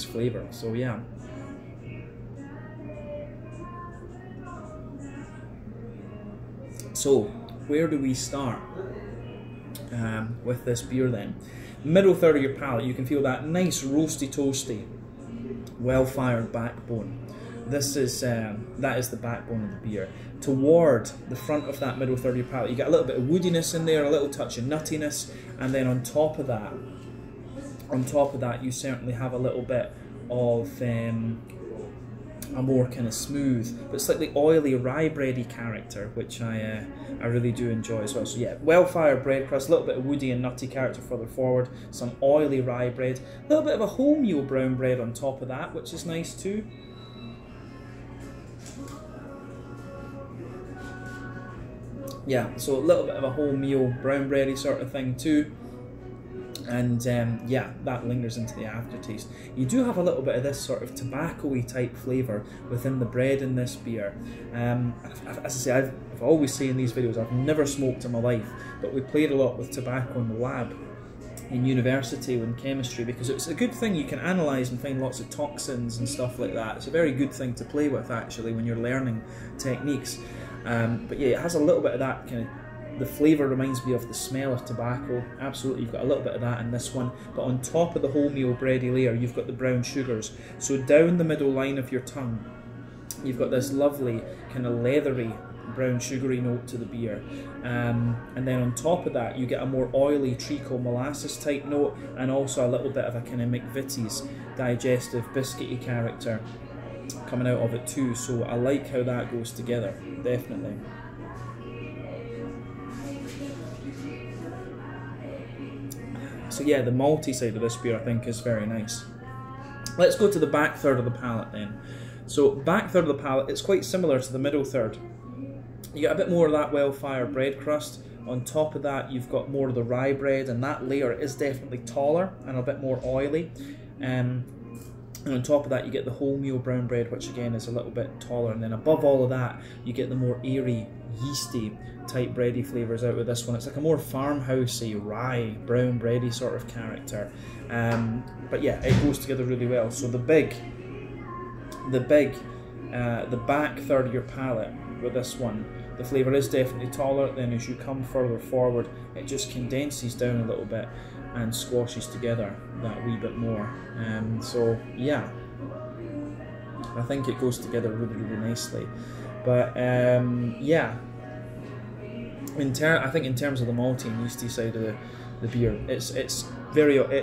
flavour. So yeah. So, where do we start with this beer then? Middle third of your palate, you can feel that nice roasty toasty, well-fired backbone. This is that is the backbone of the beer. Toward the front of that middle third of your palate, you get a little bit of woodiness in there, a little touch of nuttiness, and then on top of that, you certainly have a little bit of a more kind of smooth but slightly oily rye bready character, which I really do enjoy as well. So yeah, well-fired bread crust, a little bit of woody and nutty character further forward, some oily rye bread, a little bit of a wholemeal brown bread on top of that, which is nice too. Yeah, so a little bit of a wholemeal brown bready sort of thing too. And yeah, that lingers into the aftertaste. You do have a little bit of this sort of tobacco-y type flavour within the bread in this beer. As I say, I've always said in these videos, I've never smoked in my life, but we played a lot with tobacco in the lab in university in chemistry, because it's a good thing. You can analyse and find lots of toxins and stuff like that. It's a very good thing to play with actually when you're learning techniques. But yeah, it has a little bit of that kind of, the flavour reminds me of the smell of tobacco. Absolutely, you've got a little bit of that in this one. But on top of the wholemeal bready layer, you've got the brown sugars. So down the middle line of your tongue, you've got this lovely kind of leathery brown sugary note to the beer. And then on top of that, you get a more oily treacle molasses type note, and also a little bit of a kind of McVitie's digestive biscuity character coming out of it too. So I like how that goes together, definitely. So yeah, the malty side of this beer I think is very nice. Let's go to the back third of the palate then. So back third of the palate, it's quite similar to the middle third. You get a bit more of that well-fired bread crust. On top of that, you've got more of the rye bread, and that layer is definitely taller and a bit more oily. And on top of that, you get the wholemeal brown bread, which again is a little bit taller. And then above all of that, you get the more airy, yeasty type bready flavours out with this one. It's like a more farmhousey, rye, brown bready sort of character. But yeah, it goes together really well. So the back third of your palate with this one, the flavour is definitely taller. Then as you come further forward, it just condenses down a little bit and squashes together that wee bit more. So yeah, I think it goes together really, really nicely. But yeah, I think in terms of the malty and yeasty side of the beer, it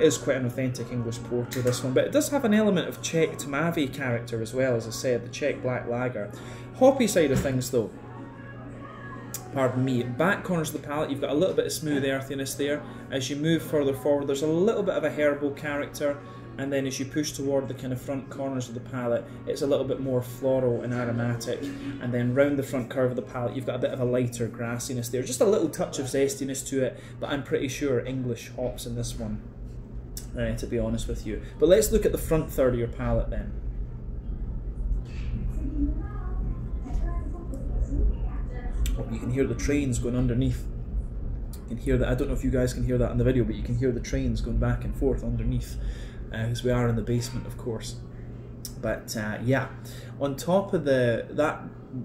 is quite an authentic English porter, this one, but it does have an element of Czech Tmavy character as well, as I said, the Czech black lager. Hoppy side of things though, pardon me, back corners of the palate, you've got a little bit of smooth earthiness there. As you move further forward, there's a little bit of a herbal character, and then as you push toward the kind of front corners of the palate, it's a little bit more floral and aromatic. And then round the front curve of the palate, you've got a bit of a lighter grassiness there, just a little touch of zestiness to it, but I'm pretty sure English hops in this one, to be honest with you. But let's look at the front third of your palate then. Oh, you can hear the trains going underneath. You can hear that. I don't know if you guys can hear that in the video, but you can hear the trains going back and forth underneath, because we are in the basement, of course. But yeah, on top of that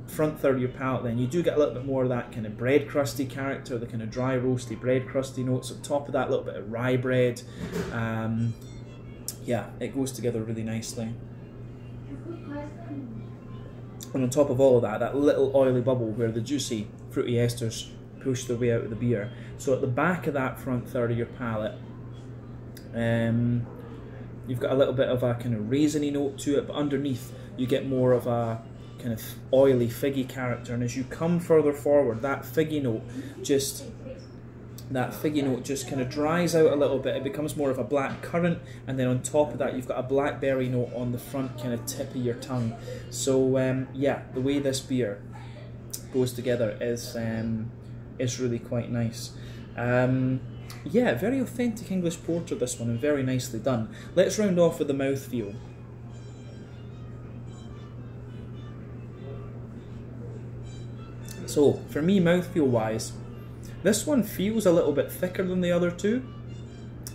front third of your palate, then you do get a little bit more of that kind of bread crusty character, the kind of dry roasty bread crusty notes. On top of that, a little bit of rye bread. Yeah, it goes together really nicely. And on top of all of that, that little oily bubble where the juicy fruity esters push their way out of the beer. So at the back of that front third of your palate, you've got a little bit of a kind of raisiny note to it, but underneath you get more of a kind of oily, figgy character, and as you come further forward, that figgy note just kind of dries out a little bit. It becomes more of a black currant, and then on top of that you've got a blackberry note on the front kind of tip of your tongue. So yeah, the way this beer goes together is really quite nice. Yeah, very authentic English porter this one, and very nicely done. Let's round off with the mouthfeel. So for me, mouthfeel wise, this one feels a little bit thicker than the other two,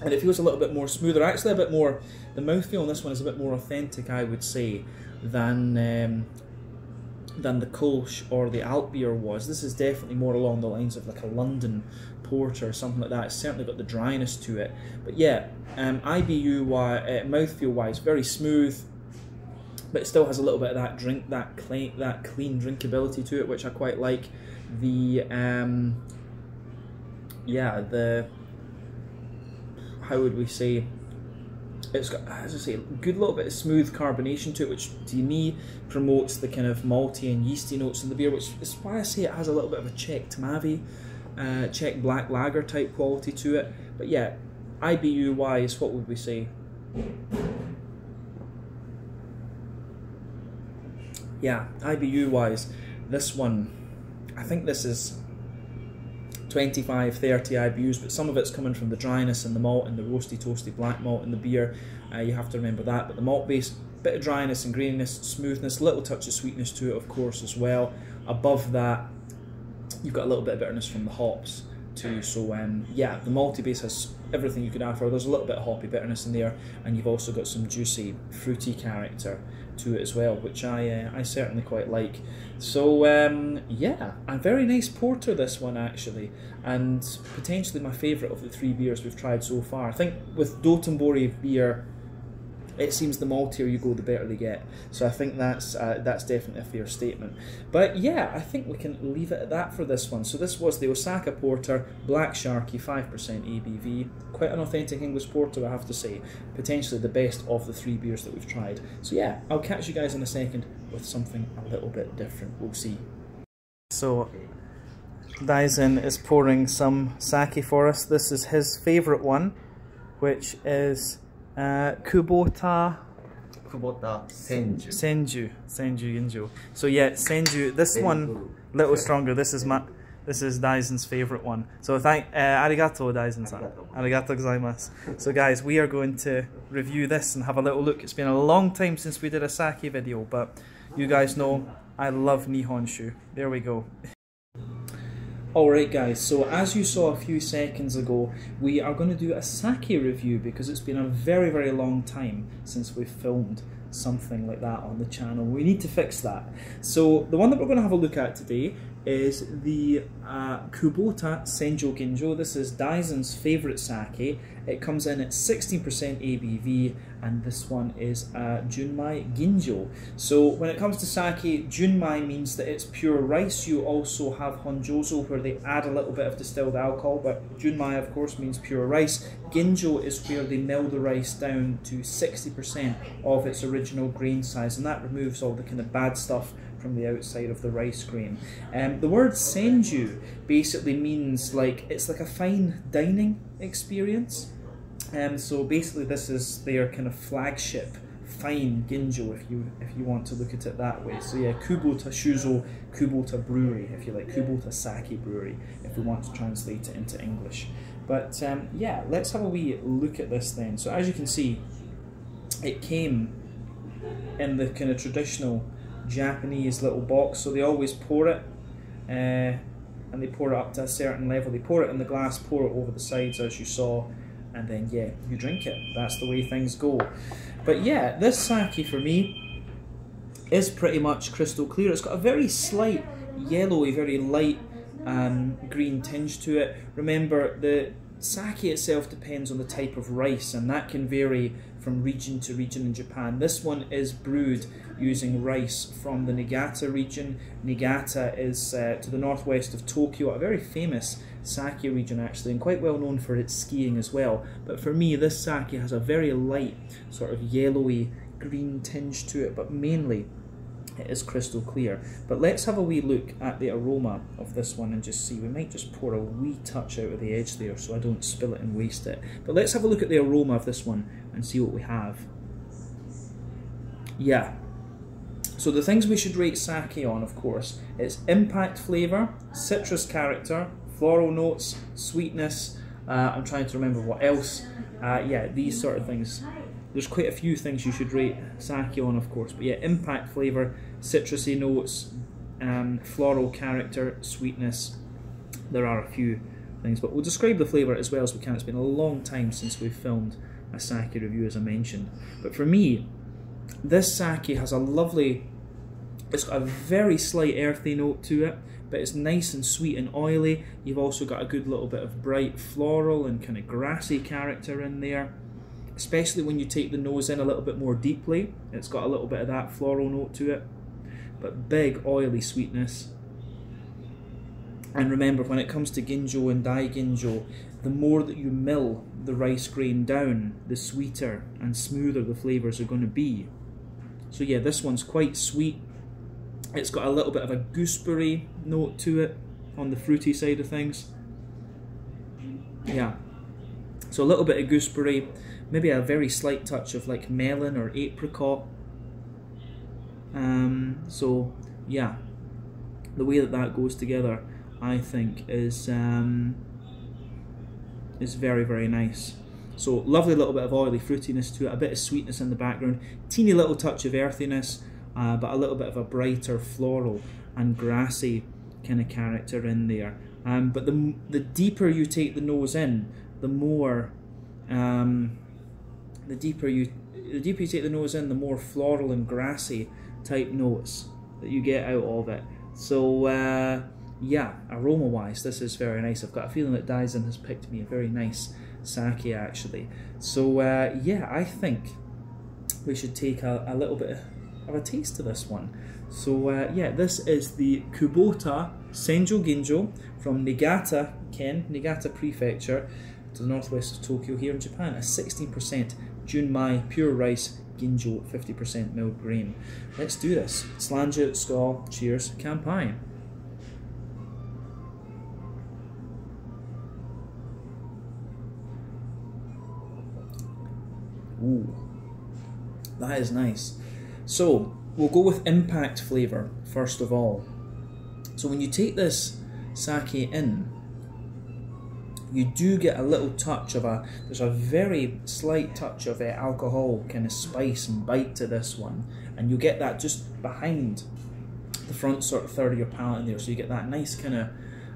and it feels a little bit more smoother. Actually, a bit more. The mouthfeel on this one is a bit more authentic, I would say, than the Kolsch or the Alt beer was. This is definitely more along the lines of like a London porter or something like that. It's certainly got the dryness to it. But yeah, IBU mouthfeel wise, very smooth, but it still has a little bit of that clean drinkability to it, which I quite like. The how would we say? It's got, as I say, a good little bit of smooth carbonation to it, which to me promotes the kind of malty and yeasty notes in the beer, which is why I say it has a little bit of a Czech Tmavi, Czech black lager type quality to it. But yeah, IBU wise, what would we say? Yeah, IBU wise, this one, I think this is 25, 30 IBUs, but some of it's coming from the dryness and the malt and the roasty, toasty black malt in the beer. You have to remember that. But the malt base, bit of dryness and graininess, smoothness, little touch of sweetness to it, of course, as well. Above that, you've got a little bit of bitterness from the hops too. So yeah, the malty base has everything you could ask for. There's a little bit of hoppy bitterness in there, and you've also got some juicy, fruity character to it as well, which I certainly quite like. So yeah, a very nice porter this one actually, and potentially my favourite of the three beers we've tried so far. I think with Dotonbori beer, it seems the maltier you go, the better they get. So I think that's definitely a fair statement. But yeah, I think we can leave it at that for this one. So this was the Osaka Porter Black Sharky, 5% ABV. Quite an authentic English porter, I have to say. Potentially the best of the three beers that we've tried. So yeah, I'll catch you guys in a second with something a little bit different. We'll see. So Daisen is pouring some sake for us. This is his favourite one, which is Kubota Senju Ginjo. So yeah, Senju. This one little stronger. This is Daisen's favorite one. So thank arigato Daisen-san. Arigato gozaimasu. So guys, we are going to review this and have a little look. It's been a long time since we did a sake video, but you guys know I love Nihonshu. There we go. Alright guys, so as you saw a few seconds ago, we are going to do a sake review because it's been a very, very long time since we've filmed something like that on the channel. We need to fix that. So the one that we're going to have a look at today is the Kubota Senju Ginjo. This is Daisen's favourite sake. It comes in at 16% ABV, and this one is Junmai Ginjo. So when it comes to sake, Junmai means that it's pure rice. You also have Honjozo where they add a little bit of distilled alcohol, but Junmai of course means pure rice. Ginjo is where they mill the rice down to 60% of its original grain size, and that removes all the kind of bad stuff from the outside of the rice grain. The word senju basically means it's like a fine dining experience. So basically this is their kind of flagship fine ginjo, if you want to look at it that way. So yeah, Kubota Shuzo, Kubota Brewery, if you like, Kubota Sake Brewery, if we want to translate it into English. But yeah, let's have a wee look at this then. So as you can see, it came in the kind of traditional Japanese little box, so they always pour it and they pour it up to a certain level. They pour it in the glass, pour it over the sides as you saw, and then yeah, you drink it. That's the way things go. But yeah, this sake for me is pretty much crystal clear. It's got a very slight yellowy, very light green tinge to it. Remember, the sake itself depends on the type of rice, and that can vary from region to region in Japan. This one is brewed using rice from the Niigata region. Niigata is to the northwest of Tokyo, a very famous sake region actually, and quite well known for its skiing as well. But for me, this sake has a very light sort of yellowy green tinge to it, but mainly It is crystal clear. But let's have a wee look at the aroma of this one and just see. We might just pour a wee touch out of the edge there so I don't spill it and waste it. But let's have a look at the aroma of this one and see what we have. Yeah. So the things we should rate sake on, of course, it's impact flavour, citrus character, floral notes, sweetness. I'm trying to remember what else. Yeah, these sort of things. There's quite a few things you should rate sake on, of course, but yeah, impact flavour, citrusy notes, floral character, sweetness. There are a few things, but we'll describe the flavour as well as we can. It's been a long time since we've filmed a sake review, as I mentioned. But for me, this sake has a lovely, it's got a very slight earthy note to it, but it's nice and sweet and oily. You've also got a good little bit of bright floral and kind of grassy character in there. Especially when you take the nose in a little bit more deeply, it's got a little bit of that floral note to it, but big oily sweetness. And remember, when it comes to ginjo and dai ginjo, the more that you mill the rice grain down, the sweeter and smoother the flavours are going to be. So yeah, this one's quite sweet. It's got a little bit of a gooseberry note to it on the fruity side of things. Yeah, so a little bit of gooseberry, maybe a very slight touch of like melon or apricot. So yeah, the way that that goes together, I think, is very, very nice. So lovely little bit of oily fruitiness to it, a bit of sweetness in the background, teeny little touch of earthiness, but a little bit of a brighter floral and grassy kind of character in there. But the deeper you take the nose in, the more the deeper you take the nose in, the more floral and grassy type notes that you get out of it. So yeah, aroma wise, this is very nice. I've got a feeling that Daisen has picked me a very nice sake actually. So yeah, I think we should take a little bit of a taste of this one. So yeah, this is the Kubota Senjo Ginjo from Niigata Ken, Niigata Prefecture, to the northwest of Tokyo here in Japan. A 16% Junmai pure rice ginjo, 50% milled grain. Let's do this. Slange, skål, cheers, kampai. Ooh, that is nice. So we'll go with impact flavour first of all. So when you take this sake in, you do get a little touch of there's a very slight touch of alcohol kind of spice and bite to this one, and you get that just behind the front sort of third of your palate in there, so you get that nice kind of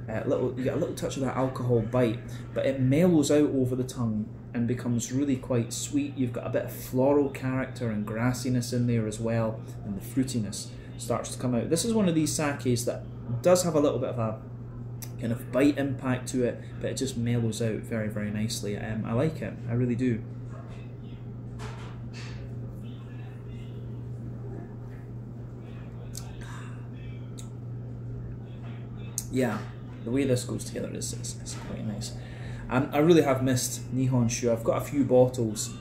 you get a little touch of that alcohol bite, but it mellows out over the tongue and becomes really quite sweet. You've got a bit of floral character and grassiness in there as well, and the fruitiness starts to come out. This is one of these sakes that does have a little bit of a kind of bite impact to it, but it just mellows out very, very nicely. I like it, I really do. Yeah, the way this goes together is quite nice. I really have missed Nihonshu. I've got a few bottles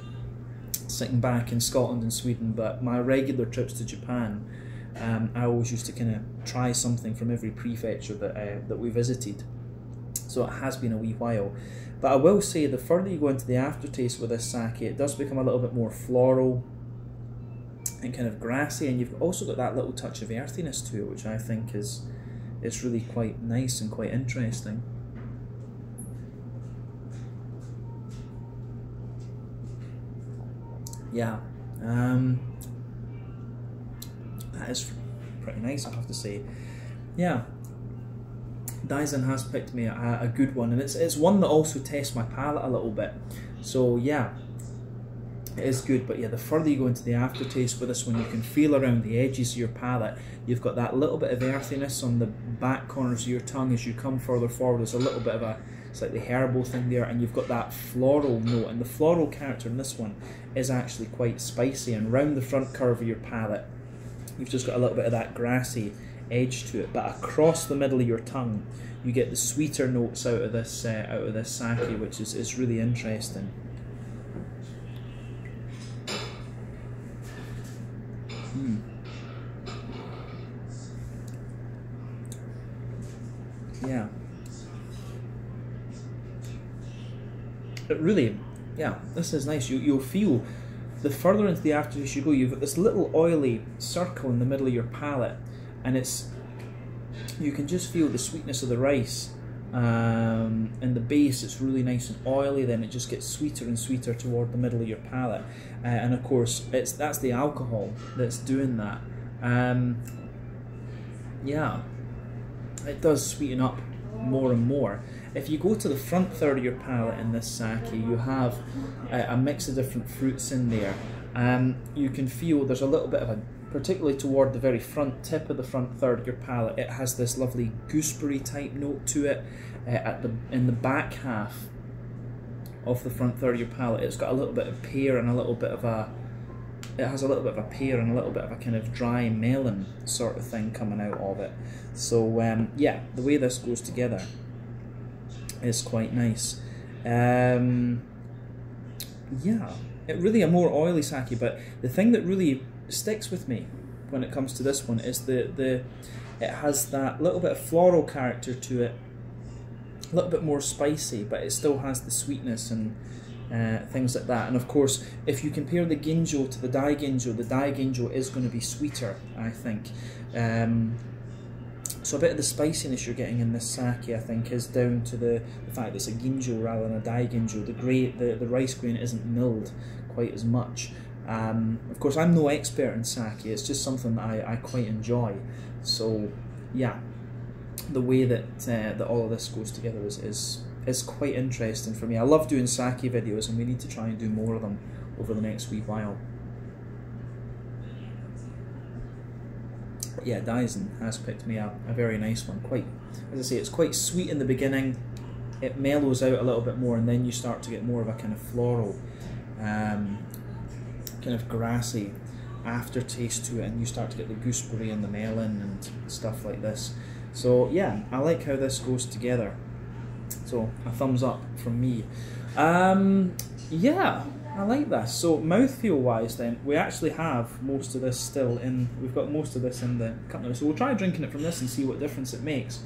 sitting back in Scotland and Sweden, but my regular trips to Japan, I always used to kind of try something from every prefecture that we visited. So it has been a wee while. But I will say, the further you go into the aftertaste with this sake, it does become a little bit more floral and kind of grassy, and you've also got that little touch of earthiness to it, which I think is really quite nice and quite interesting. Yeah, that is pretty nice, I have to say. Yeah, Daisen has picked me a good one, and it's one that also tests my palate a little bit. So yeah, it is good. But yeah, the further you go into the aftertaste with this one, you can feel around the edges of your palate. You've got that little bit of earthiness on the back corners of your tongue as you come further forward. There's a little bit of a slightly herbal thing there, and you've got that floral note, and the floral character in this one is actually quite spicy, and round the front curve of your palate you've just got a little bit of that grassy edge to it, but across the middle of your tongue you get the sweeter notes out of this sake, which is really interesting. But really, yeah, this is nice. You'll feel, the further into the aftertaste you go, you've got this little oily circle in the middle of your palate, and you can just feel the sweetness of the rice. In the base, it's really nice and oily, then it just gets sweeter and sweeter toward the middle of your palate, and of course that's the alcohol that's doing that. Yeah, it does sweeten up more and more. If you go to the front third of your palate in this sake, you have a mix of different fruits in there. You can feel there's a little bit of a, particularly toward the very front tip of the front third of your palate, it has this lovely gooseberry type note to it. In the back half of the front third of your palate, it's got a little bit of pear and a little bit of a, it has a little bit of a pear and a little bit of a kind of dry melon sort of thing coming out of it. So yeah, the way this goes together is quite nice. Yeah, it really a more oily sake, but the thing that really sticks with me when it comes to this one is it has that little bit of floral character to it, a little bit more spicy, but it still has the sweetness and things like that. And of course, if you compare the ginjo to the dai ginjo is going to be sweeter, I think. So a bit of the spiciness you're getting in this sake, I think, is down to the fact that it's a ginjo rather than a dai ginjo. The rice grain isn't milled quite as much. Of course, I'm no expert in sake, it's just something that I quite enjoy. So yeah, the way that all of this goes together is quite interesting for me. I love doing sake videos, and we need to try and do more of them over the next wee while. But yeah, Daisen has picked me up a very nice one. Quite, as I say, it's quite sweet in the beginning, it mellows out a little bit more, and then you start to get more of a kind of floral, kind of grassy aftertaste to it, and you start to get the gooseberry and the melon and stuff like this. So yeah, I like how this goes together. So a thumbs up from me. Yeah, I like this. So mouthfeel wise then, we actually have most of this still in, we've got most of this in the cup now. So we'll try drinking it from this and see what difference it makes.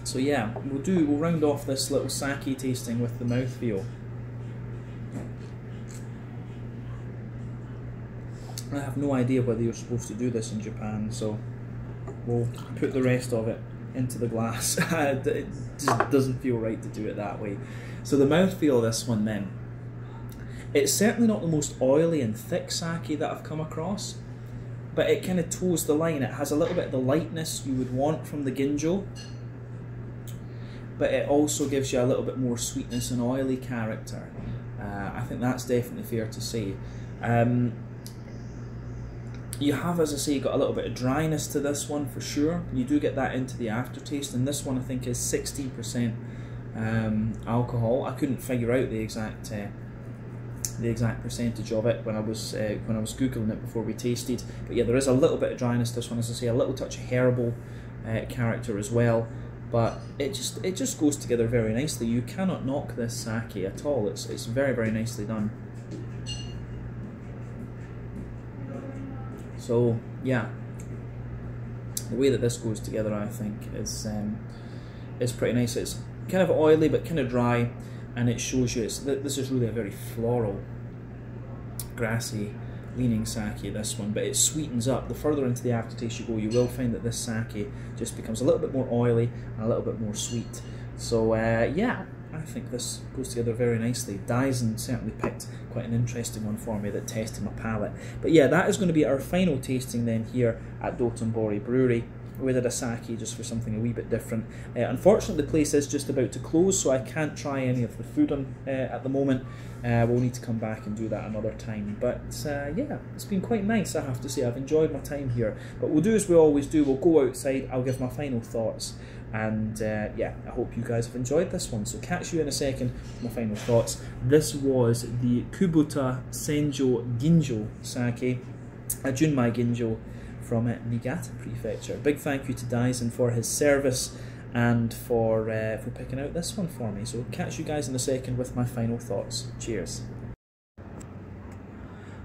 So yeah, we'll round off this little sake tasting with the mouthfeel. I have no idea whether you're supposed to do this in Japan, so we'll put the rest of it into the glass. It just doesn't feel right to do it that way. So the mouthfeel of this one then, it's certainly not the most oily and thick sake that I've come across, but it kind of toes the line. It has a little bit of the lightness you would want from the ginjo, but it also gives you a little bit more sweetness and oily character. I think that's definitely fair to say. You have, as I say, got a little bit of dryness to this one for sure. You do get that into the aftertaste, and this one I think is 16% alcohol. I couldn't figure out the exact percentage of it when I was googling it before we tasted. But yeah, there is a little bit of dryness to this one, as I say, a little touch of herbal character as well. But it just goes together very nicely. You cannot knock this sake at all. It's very, very nicely done. So yeah, the way that this goes together, I think, is pretty nice. It's kind of oily but kind of dry, and it shows you this is really a very floral, grassy leaning sake, this one, but it sweetens up. The further into the aftertaste you go, you will find that this sake just becomes a little bit more oily and a little bit more sweet. So yeah, I think this goes together very nicely. Daisen certainly picked quite an interesting one for me that tested my palate. But yeah, that is going to be our final tasting then here at Dotonbori Brewery. We did a sake just for something a wee bit different. Unfortunately, the place is just about to close, so I can't try any of the food at the moment. We'll need to come back and do that another time. But yeah, it's been quite nice, I have to say. I've enjoyed my time here. But we'll do as we always do. We'll go outside, I'll give my final thoughts. And yeah, I hope you guys have enjoyed this one. So catch you in a second with my final thoughts. This was the Kubota Senjo Ginjo Sake, a Junmai Ginjo from Niigata Prefecture. Big thank you to Daisen for his service and for picking out this one for me. So catch you guys in a second with my final thoughts. Cheers.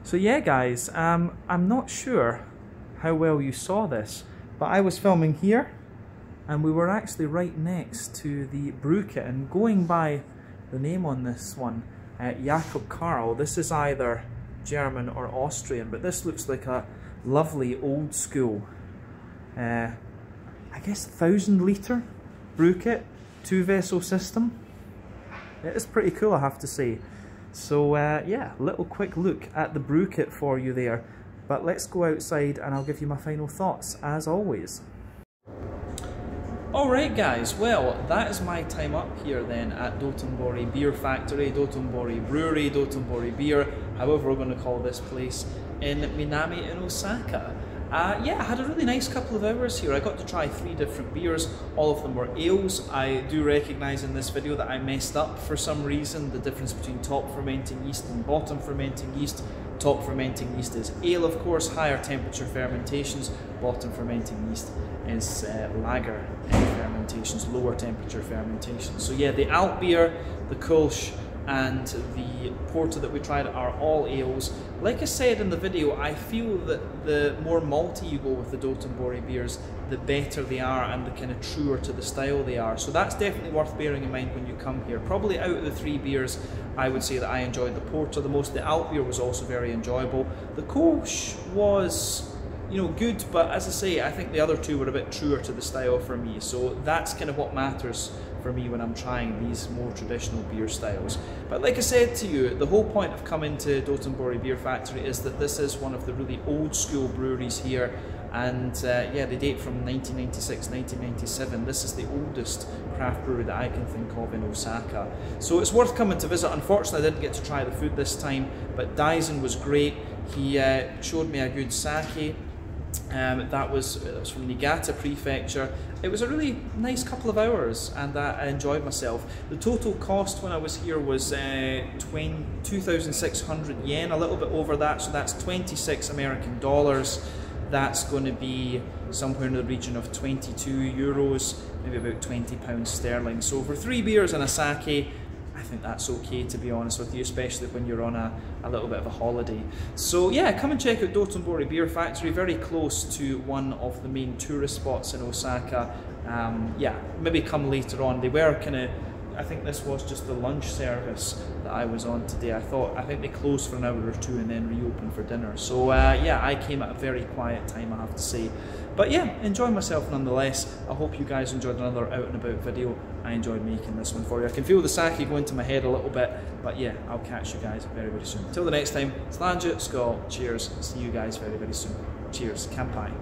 So yeah guys, I'm not sure how well you saw this, but I was filming here and we were actually right next to the brew kit, and going by the name on this one, Jakob Karl, this is either German or Austrian, but this looks like a lovely old school, I guess 1,000 litre brew kit, 2-vessel system. It is pretty cool, I have to say. So yeah, little quick look at the brew kit for you there. But let's go outside and I'll give you my final thoughts, as always. Alright guys, well that is my time up here then at Dotonbori Beer Factory, Dotonbori Brewery, Dotonbori Beer, however we're going to call this place, in Minami in Osaka. Yeah, I had a really nice couple of hours here. I got to try 3 different beers. All of them were ales. I do recognise in this video that I messed up for some reason the difference between top fermenting yeast and bottom fermenting yeast. Top fermenting yeast is ale, of course, higher temperature fermentations. Bottom fermenting yeast is lager fermentations, lower temperature fermentations. So yeah, the alt beer, the Kolsch, and the porter that we tried are all ales. Like I said in the video, I feel that the more malty you go with the Dotonbori beers, the better they are and the kind of truer to the style they are. So that's definitely worth bearing in mind when you come here. Probably out of the 3 beers, I would say that I enjoyed the porter the most. The alt beer was also very enjoyable. The Kolsch was, you know, good, but as I say, I think the other 2 were a bit truer to the style for me. So that's kind of what matters for me when I'm trying these more traditional beer styles. But like I said to you, the whole point of coming to Dotonbori Beer Factory is that this is one of the really old school breweries here, and yeah, they date from 1996, 1997. This is the oldest craft brewery that I can think of in Osaka. So it's worth coming to visit. Unfortunately, I didn't get to try the food this time, but Daisen was great. He showed me a good sake. That was from Niigata Prefecture. It was a really nice couple of hours and I enjoyed myself. The total cost when I was here was 2,600 yen, a little bit over that, so that's 26 American dollars. That's going to be somewhere in the region of 22 euros, maybe about £20 sterling. So for 3 beers and a sake, I think that's okay, to be honest with you, especially when you're on a little bit of a holiday. So yeah, come and check out Dotonbori Beer Factory, very close to one of the main tourist spots in Osaka. Yeah, maybe come later on. They were kind of, I think this was just the lunch service that I was on today. I think they closed for an hour or 2 and then reopened for dinner. So yeah, I came at a very quiet time, I have to say. But yeah, enjoy myself nonetheless. I hope you guys enjoyed another out and about video. I enjoyed making this one for you. I can feel the sake going to my head a little bit, but yeah, I'll catch you guys very, very soon. Till the next time, Slanja, Skål, cheers. See you guys very, very soon. Cheers, Kampai.